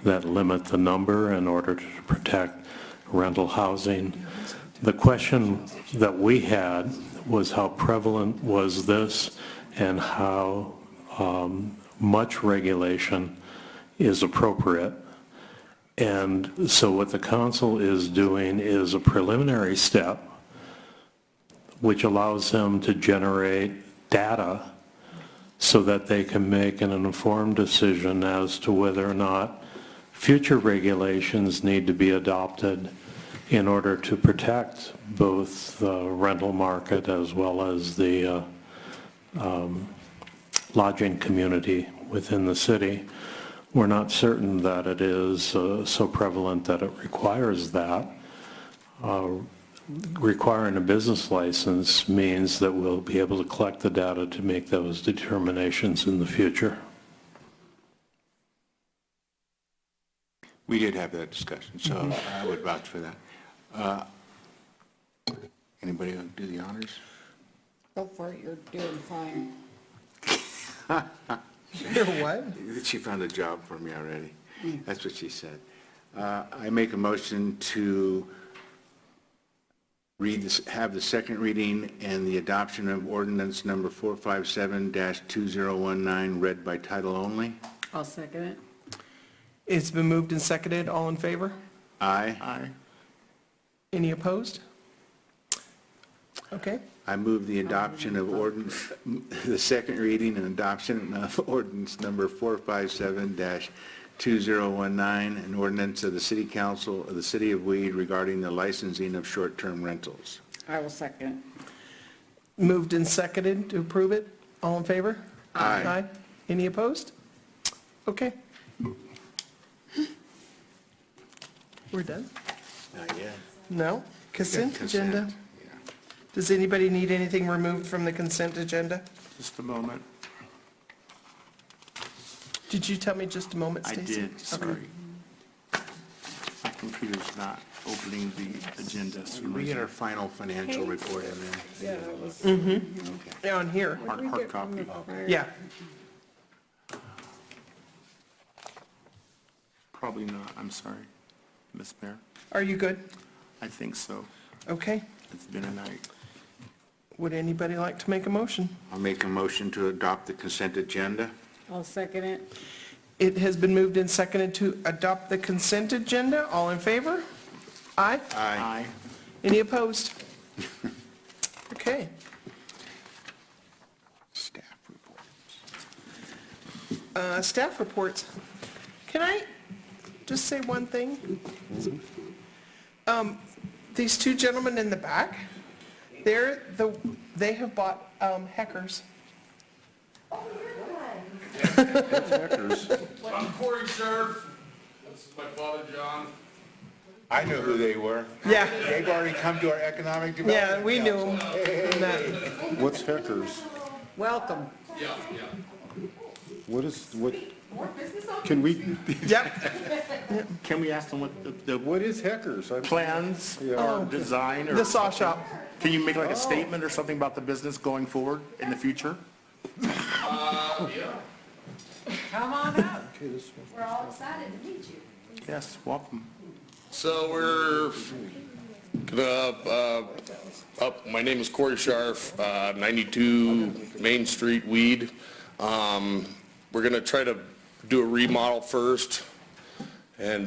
that limit the number in order to protect rental housing. The question that we had was how prevalent was this and how much regulation is appropriate. And so what the council is doing is a preliminary step which allows them to generate data so that they can make an informed decision as to whether or not future regulations need to be adopted in order to protect both the rental market as well as the lodging community within the city. We're not certain that it is so prevalent that it requires that. Requiring a business license means that we'll be able to collect the data to make those determinations in the future. We did have that discussion, so I would vouch for that. Anybody want to do the honors? Go for it, you're doing fine. You're what? She found a job for me already. That's what she said. I make a motion to read this, have the second reading and the adoption of ordinance number 457-2019 read by title only. I'll second it. It's been moved and seconded. All in favor? Aye. Any opposed? Okay, I move the adoption of ordinance, the second reading and adoption of ordinance number 457-2019, an ordinance of the City Council of the City of Weed regarding the licensing of short-term rentals. I will second. Moved and seconded to approve it. All in favor? Aye. Aye. Any opposed? Okay. We're done? Not yet. No? Consent Consent, agenda? yeah. Does anybody need anything removed from the consent agenda? Just a moment. Did you tell me just a moment, I Stacy? did, Okay. sorry. My computer's not opening the agenda. Can we get our final financial report in there? Yeah, that was. Yeah, on here. Hard copy. Yeah. Probably not, I'm sorry, Ms. Mayor. Are you good? I think so. Okay. It's been a night. Would anybody like to make a motion? I'll make a motion to adopt the consent agenda. I'll second it. It has been moved and seconded to adopt the consent agenda. All in favor? Aye. Aye. Any opposed? Okay. Staff reports. Staff reports. Can I just say one thing? These two gentlemen in the back, they have bought Heckers. I'm Corey Sheriff. This is my father, John. I knew who they were. Yeah. They've already come to our economic development. Yeah, we knew them. What's Heckers? Welcome. Yeah. What is, what, can we, Yep. Can we ask them what the what is Heckers? plans or design or? The saw shop. Can you make like a statement or something about the business going forward in the future? Yeah. Come on up. We're all excited to meet you. Yes, welcome. So we're gonna, my name is Corey Scharf, 92 Main Street, Weed. We're gonna try to do a remodel first and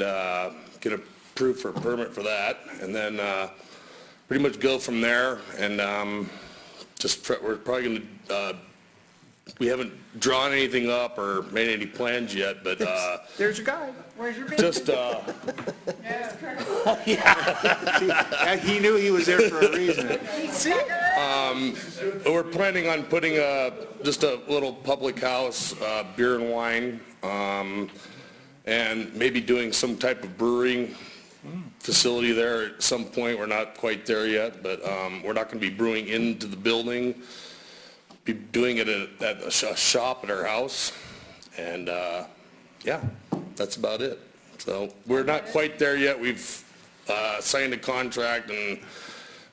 get approved for a permit for that, and then pretty much go from there. And we're probably gonna, we haven't drawn anything up or made any plans yet, but There's your guy. Where's your just Yeah, he knew he was there for a reason. we're planning on putting just a little public house, beer and wine, and maybe doing some type of brewing facility there at some point. We're not quite there yet, but we're not going to be brewing into the building. Be doing it at a shop at our house, and yeah, that's about it. So we're not quite there yet. We've signed a contract and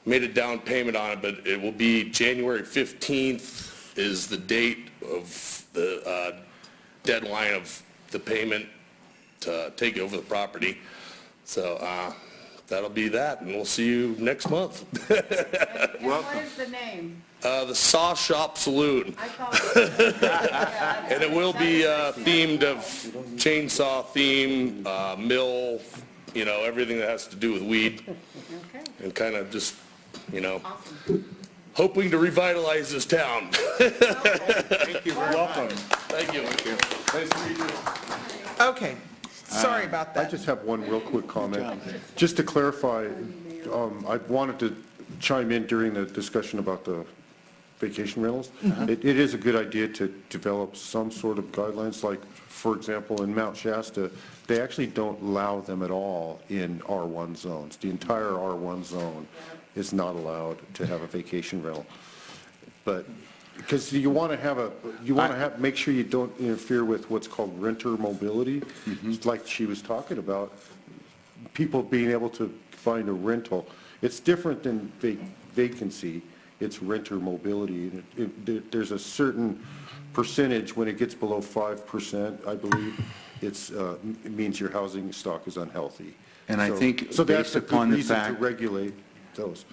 made a down payment on it, but it will be January 15th is the date of the deadline of the payment to take over the property. So that'll be that, and we'll see you next month. What is the name? The Saw Shop Saloon. I thought it was. And it will be themed of chainsaw theme, mill, everything that has to do with weed. Okay. And kind of just, Awesome. hoping to revitalize this town. Thank you very much. Welcome. Thank you. Nice to meet you. Okay. Sorry about I that. just have one real quick comment. Just to clarify, I wanted to chime in during the discussion about the vacation rentals. It is a good idea to develop some sort of guidelines, like, for example, in Mount Shasta, they actually don't allow them at all in R1 zones. The entire R1 zone is not allowed to have a vacation rental. But, because you want to make sure you don't interfere with what's called renter mobility, like she was talking about, people being able to find a rental. It's different than vacancy. It's renter mobility. There's a certain percentage, when it gets below 5%, I believe, it means your housing stock is unhealthy. And I think So that's based a good upon the reason to fact, regulate those.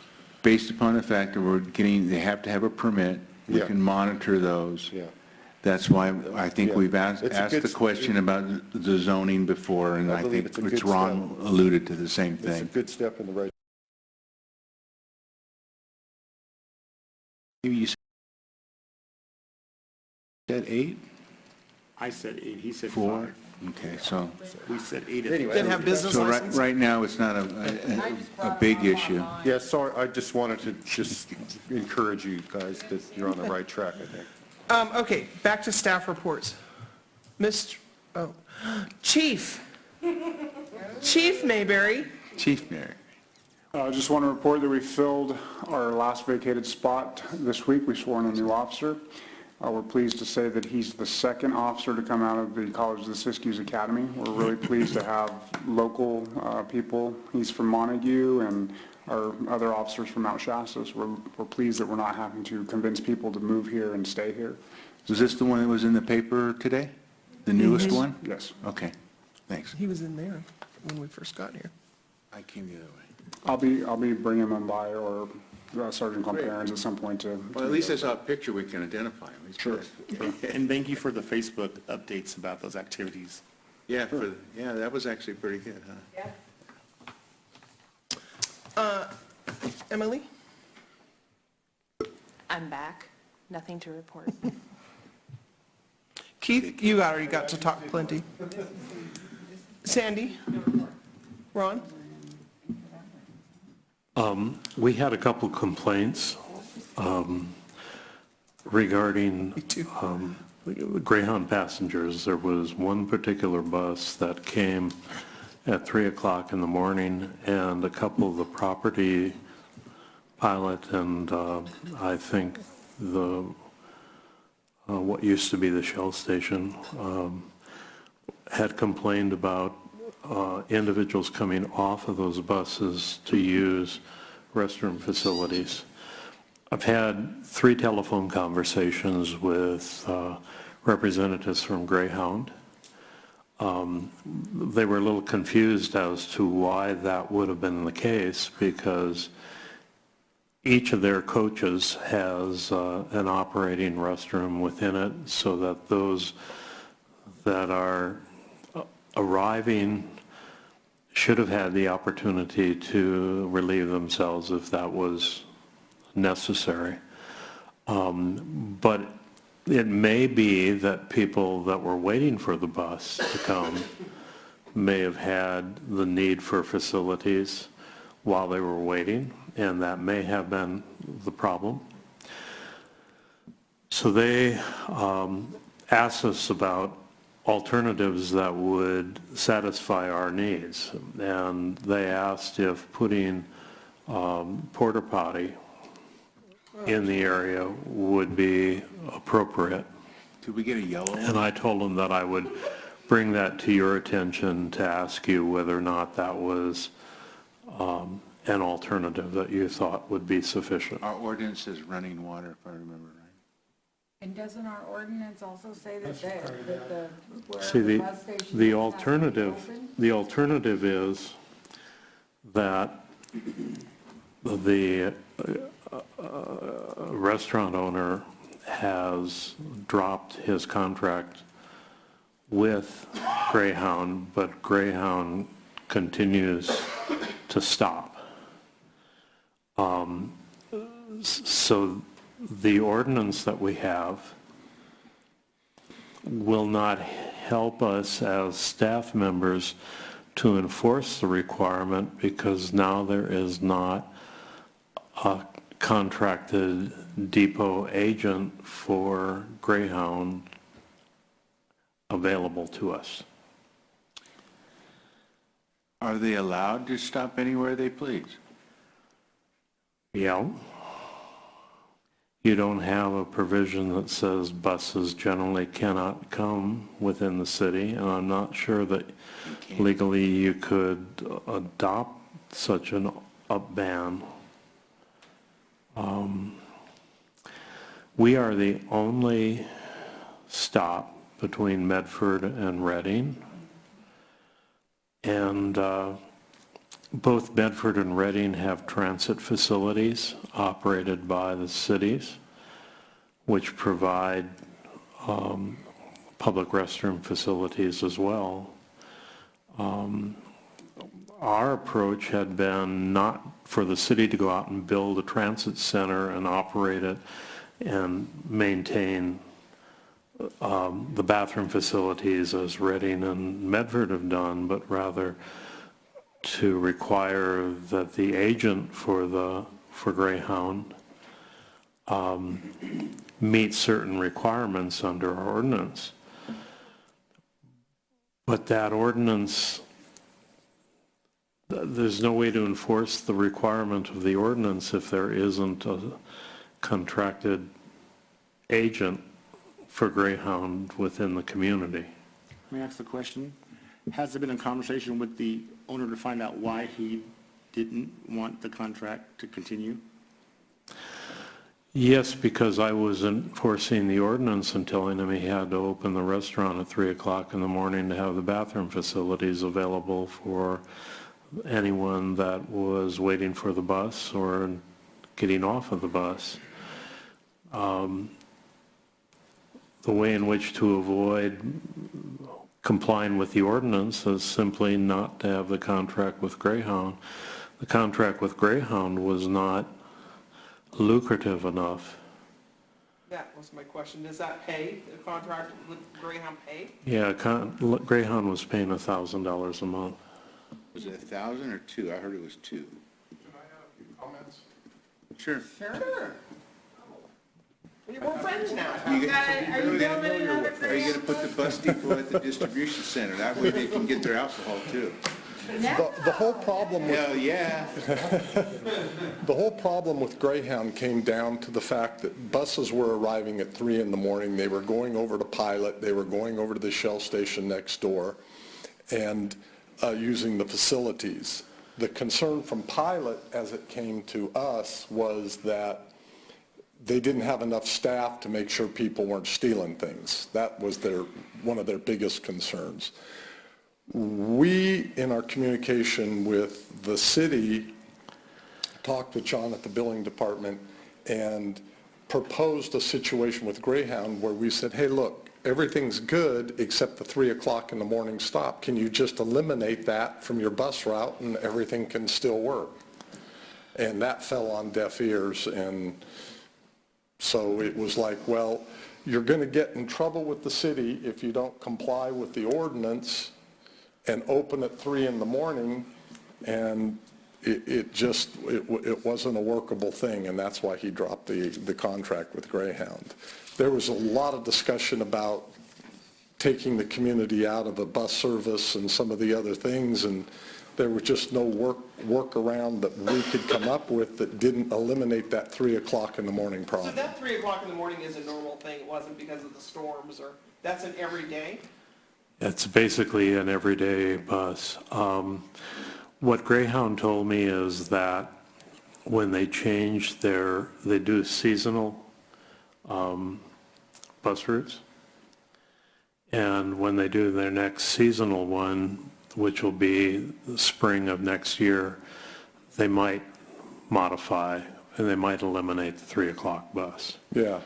based upon the fact that they have to have a permit, we Yeah. can monitor those. Yeah. That's why I think Yeah. we've asked It's a good the question about the zoning before, and I I believe think it's a it's good Ron alluded to the same It's a thing. good step in the right You said 8? I said 8, he said 4? 5. Okay, so, We said 8. Didn't have business so license? right now, it's not a big issue. Yeah, sorry, I just wanted to just encourage you guys that you're on the right track, I think. Okay, back to staff reports. Chief. Chief Mayberry. Chief Mayor. I just want to report that we filled our last vacated spot this week. We swore in a new officer. We're pleased to say that he's the second officer to come out of the College of the Siskiyous Academy. We're really pleased to have local people. He's from Montague, and our other officers from Mount Shasta. So we're pleased that we're not having to convince people to move here and stay here. Was this the one that was in the paper today? The newest one? Yes. Okay, thanks. He was in there when we first got here. I came the other way. I'll be bringing them by, or Sergeant Comparens at some point to. Well, at least I saw a picture we can identify him. He's Sure. And thank you for the Facebook updates about those activities. Yeah, that was actually pretty good, huh? Emily? I'm back. Nothing to report. Keith, you already got to talk plenty. Sandy? Ron? We had a couple complaints regarding Greyhound passengers. There was one particular bus that came at 3 o'clock in the morning, and a couple of the property pilot and I think the what used to be the Shell station had complained about individuals coming off of those buses to use restroom facilities. I've had 3 telephone conversations with representatives from Greyhound. They were a little confused as to why that would have been the case, because each of their coaches has an operating restroom within it, so that those that are arriving should have had the opportunity to relieve themselves if that was necessary. But it may be that people that were waiting for the bus to come may have had the need for facilities while they were waiting, and that may have been the problem. So they asked us about alternatives that would satisfy our needs, and they asked if putting porta potty in the area would be appropriate. Did we get a yellow one? And I told them that I would bring that to your attention to ask you whether or not that was an alternative that you thought would be sufficient. Our ordinance says running water, if I remember right. And doesn't our ordinance also say that where See, the bus station the has to be alternative, open? the alternative is that the restaurant owner has dropped his contract with Greyhound, but Greyhound continues to stop. So the ordinance that we have will not help us as staff members to enforce the requirement, because now there is not a contracted depot agent for Greyhound available to us. Are they allowed to stop anywhere they please? Yeah. You don't have a provision that says buses generally cannot come within the city, and I'm not sure that legally you could adopt such a ban. We are the only stop between Medford and Reading, and both Medford and Reading have transit facilities operated by the cities, which provide public restroom facilities as well. our approach had been not for the city to go out and build a transit center and operate it and maintain the bathroom facilities as Reading and Medford have done, but rather to require that the agent for Greyhound meet certain requirements under our ordinance. But that ordinance, there's no way to enforce the requirement of the ordinance if there isn't a contracted agent for Greyhound within the community. Let me ask the question. Has there been a conversation with the owner to find out why he didn't want the contract to continue? Yes, because I was enforcing the ordinance and telling him he had to open the restaurant at 3 o'clock in the morning to have the bathroom facilities available for anyone that was waiting for the bus or getting off of the bus. The way in which to avoid complying with the ordinance is simply not to have the contract with Greyhound. The contract with Greyhound was not lucrative enough. That was my question. Does that pay, the contract with Greyhound pay? Yeah, Greyhound was paying $1,000 a month. Was it 1,000 or 2? I heard it was 2. Can I have a few comments? Sure. Sure. We're friends now. Are you going to put the bus depot at the distribution center? That way they can get their alcohol too. The whole problem with... Hell yeah. The whole problem with Greyhound came down to the fact that buses were arriving at 3 in the morning. They were going over to Pilot. They were going over to the Shell station next door and using the facilities. The concern from Pilot as it came to us was that they didn't have enough staff to make sure people weren't stealing things. That was one of their biggest concerns. We, in our communication with the city, talked with John at the billing department and proposed a situation with Greyhound where we said, hey, look, everything's good except the 3 o'clock in the morning stop. Can you just eliminate that from your bus route and everything can still work? And that fell on deaf ears, and so it was like, well, you're going to get in trouble with the city if you don't comply with the ordinance and open at 3 in the morning, and it wasn't a workable thing, and that's why he dropped the contract with Greyhound. There was a lot of discussion about taking the community out of a bus service and some of the other things, and there was just no workaround that we could come up with that didn't eliminate that 3 o'clock in the morning problem. So that 3 o'clock in the morning is a normal thing? It wasn't because of the storms, or that's an everyday? It's basically an everyday bus. What Greyhound told me is that when they change they do seasonal bus routes, and when they do their next seasonal one, which will be the spring of next year, they might modify and they might eliminate the 3 o'clock bus. Yeah.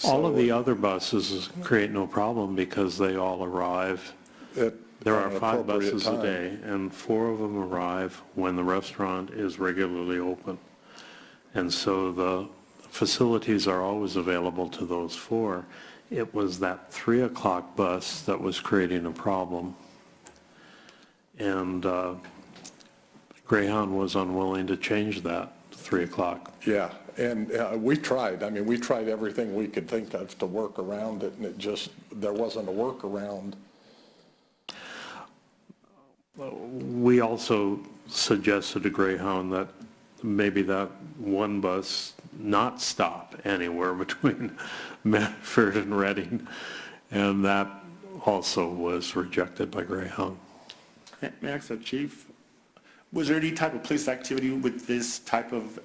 All of the other buses create no problem because they all arrive. There are 5 buses a day, and 4 of them arrive when the restaurant is regularly open. And so the facilities are always available to those 4. It was that 3 o'clock bus that was creating a problem. And Greyhound was unwilling to change that 3 o'clock. Yeah, and we tried. I mean, we tried everything we could think of to work around it, and there wasn't a workaround. We also suggested to Greyhound that maybe that one bus not stop anywhere between Medford and Reading, and that also was rejected by Greyhound. May I ask the chief, was there any type of police activity with this type of,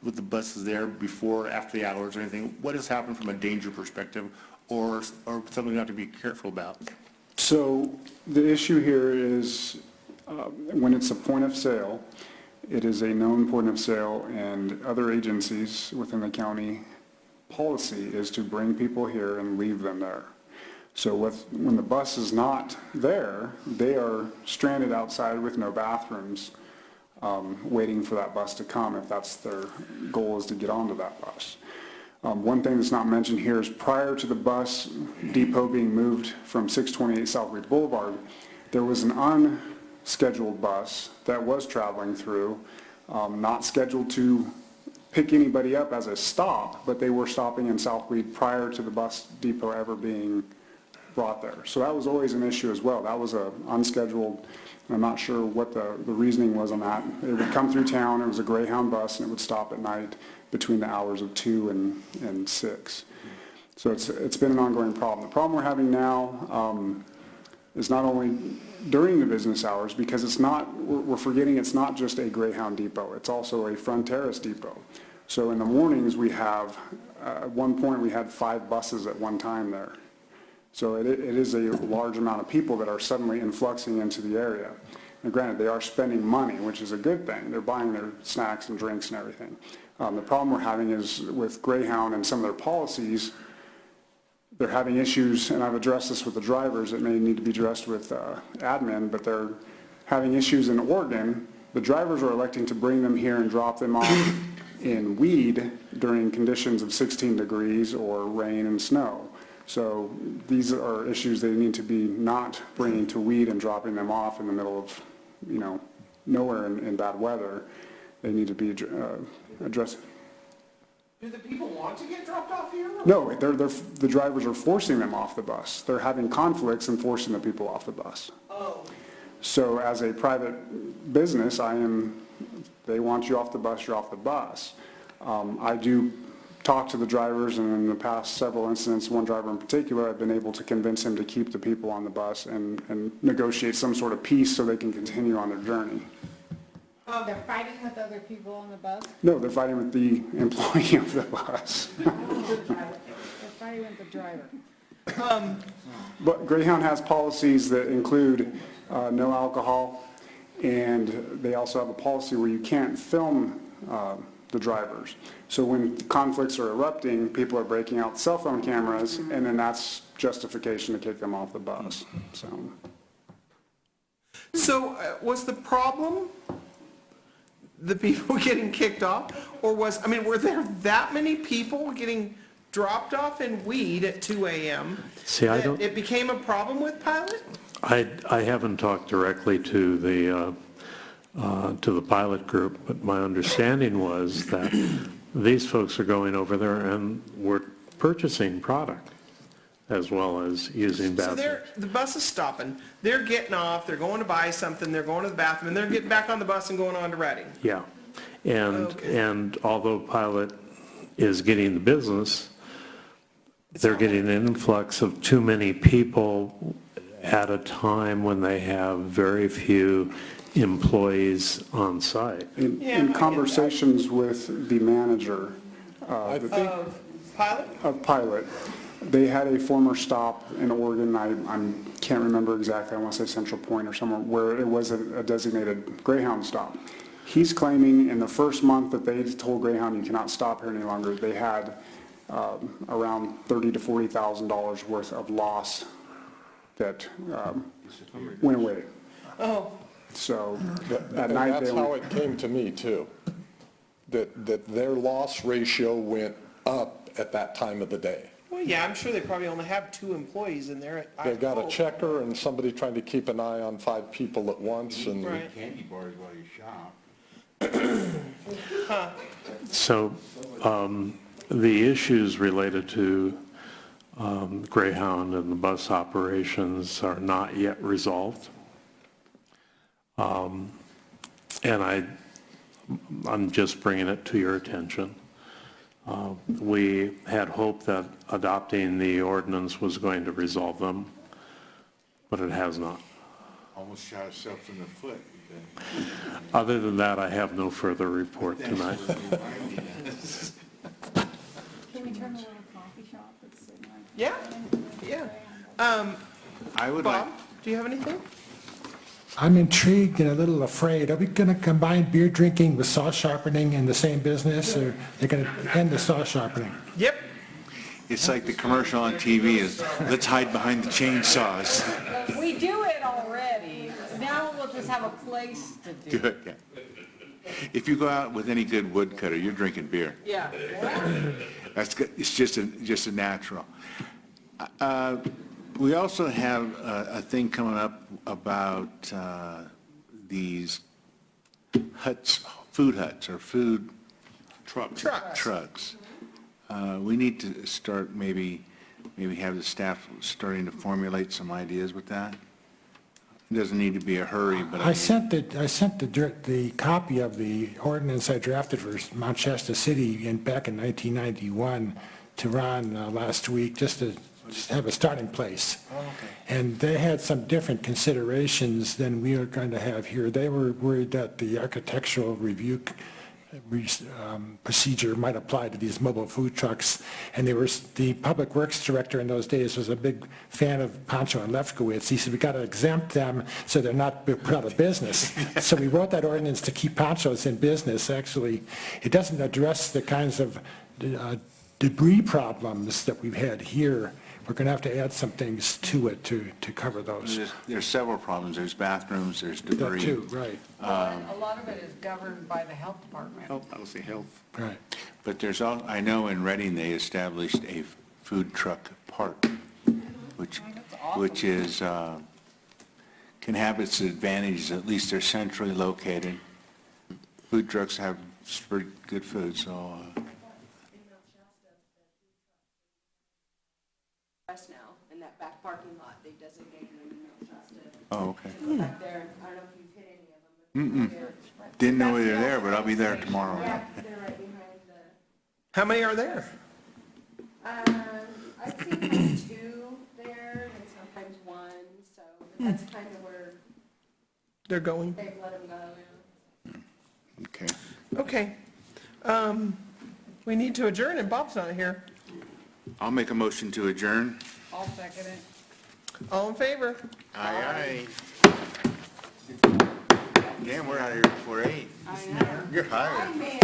with the buses there before, after the hours or anything? What has happened from a danger perspective, or something you have to be careful about? So the issue here is when it's a point of sale, it is a known point of sale, and other agencies within the county policy is to bring people here and leave them there. So when the bus is not there, they are stranded outside with no bathrooms waiting for that bus to come if that's their goal, is to get onto that bus. One thing that's not mentioned here is prior to the bus depot being moved from 628 South Weed Boulevard, there was an unscheduled bus that was traveling through, not scheduled to pick anybody up as a stop, but they were stopping in South Weed prior to the bus depot ever being brought there. So that was always an issue as well. That was a unscheduled, and I'm not sure what the reasoning was on that. It would come through town, it was a Greyhound bus, and it would stop at night between the hours of 2 and 6. So it's been an ongoing problem. The problem we're having now is not only during the business hours, because it's not, we're forgetting it's not just a Greyhound depot, it's also a Fronteras depot. So in the mornings we have, at one point we had 5 buses at one time there. So it is a large amount of people that are suddenly influxing into the area. And granted, they are spending money, which is a good thing. They're buying their snacks and drinks and everything. The problem we're having is with Greyhound and some of their policies, they're having issues, and I've addressed this with the drivers. It may need to be addressed with admin, but they're having issues in Oregon. The drivers are electing to bring them here and drop them off in Weed during conditions of 16 degrees or rain and snow. So these are issues they need to be not bringing to Weed and dropping them off in the middle of, nowhere in bad weather. They need to be addressed. Do the people want to get dropped off here? No, the drivers are forcing them off the bus. They're having conflicts and forcing the people off the bus. Oh. So as a private business, they want you off the bus, you're off the bus. I do talk to the drivers, and in the past several incidents, one driver in particular, I've been able to convince him to keep the people on the bus and negotiate some sort of peace so they can continue on their journey. They're fighting with other people on the bus? No, they're fighting with the employee of the bus. They're fighting with the driver. But Greyhound has policies that include no alcohol, and they also have a policy where you can't film the drivers. So when conflicts are erupting, people are breaking out cell phone cameras, and then that's justification to kick them off the bus. So was the problem the people getting kicked off, or were there that many people getting dropped off in Weed at 2 a.m. See, that it became a problem with Pilot? I haven't talked directly to the pilot group, but my understanding was that these folks are going over there and were purchasing product as well as using bathrooms. So the bus is stopping, they're getting off, they're going to buy something, they're going to the bathroom, and they're getting back on the bus and going on to Reading. Yeah, and although Pilot is getting the business, they're getting an influx of too many people at a time when they have very few employees on site. In conversations with the manager Of Pilot? They had a former stop in Oregon, I can't remember exactly, I want to say Central Point or somewhere, where it was a designated Greyhound stop. He's claiming in the first month that they told Greyhound you cannot stop here any longer, they had around $30,000 to $40,000 worth of loss that went away. Oh. So at night that's how it came to me too, that their loss ratio went up at that time of the day. Well, yeah, I'm sure they probably only have 2 employees in there. They got a checker and somebody trying to keep an eye on 5 people at once, and Right. Candy bars while you shop. So the issues related to Greyhound and the bus operations are not yet resolved. And I'm just bringing it to your attention. We had hoped that adopting the ordinance was going to resolve them, but it has not. Almost shot yourself in the foot. Other than that, I have no further report tonight. Can we turn a little coffee shop that's sitting right Yeah, yeah. I would Bob, do you have anything? I'm intrigued and a little afraid. Are we going to combine beer drinking with saw sharpening in the same business, or they're going to end the saw sharpening? Yep. It's like the commercial on TV is, let's hide behind the chainsaws. We do it already. Now we'll just have a place to do it. Good, yeah. If you go out with any good woodcutter, you're drinking beer. Yeah. That's good. It's just a natural. We also have a thing coming up about these huts, food huts, or food trucks. We need to start maybe have the staff starting to formulate some ideas with that. It doesn't need to be a hurry, but I sent the copy of the ordinance I drafted for Mount Shasta City back in 1991 to Ron last week, just to have a starting place. Oh, okay. And they had some different considerations than we are going to have here. They were worried that the architectural review procedure might apply to these mobile food trucks. And the Public Works Director in those days was a big fan of Pancho and Lefkowitz. He said, we got to exempt them so they're not put out of business. So we wrote that ordinance to keep Panchos in business. Actually, it doesn't address the kinds of debris problems that we've had here. We're going to have to add some things to it to cover those. There's several problems. There's bathrooms, there's debris. That too, right. And a lot of it is governed by the health department. I would say health. Right. But there's all, I know in Reading, they established a food truck park, which is, can have its advantages. At least they're centrally located. Food trucks have pretty good food, so. Now, in that back parking lot, they designated them in Mount Shasta. Oh, okay. Back there, I don't know if you've hit any of them, but they're Didn't know they were there, but I'll be there tomorrow. yeah, they're right behind the, How many are there? I've seen kind of 2 there and sometimes 1, so but that's kind of where They're going? they've let them go. Okay. Okay. We need to adjourn and Bob's not here. I'll make a motion to adjourn. I'll second it. All in favor? Aye, aye. Damn, we're out of here before 8. I know. You're hired. Man,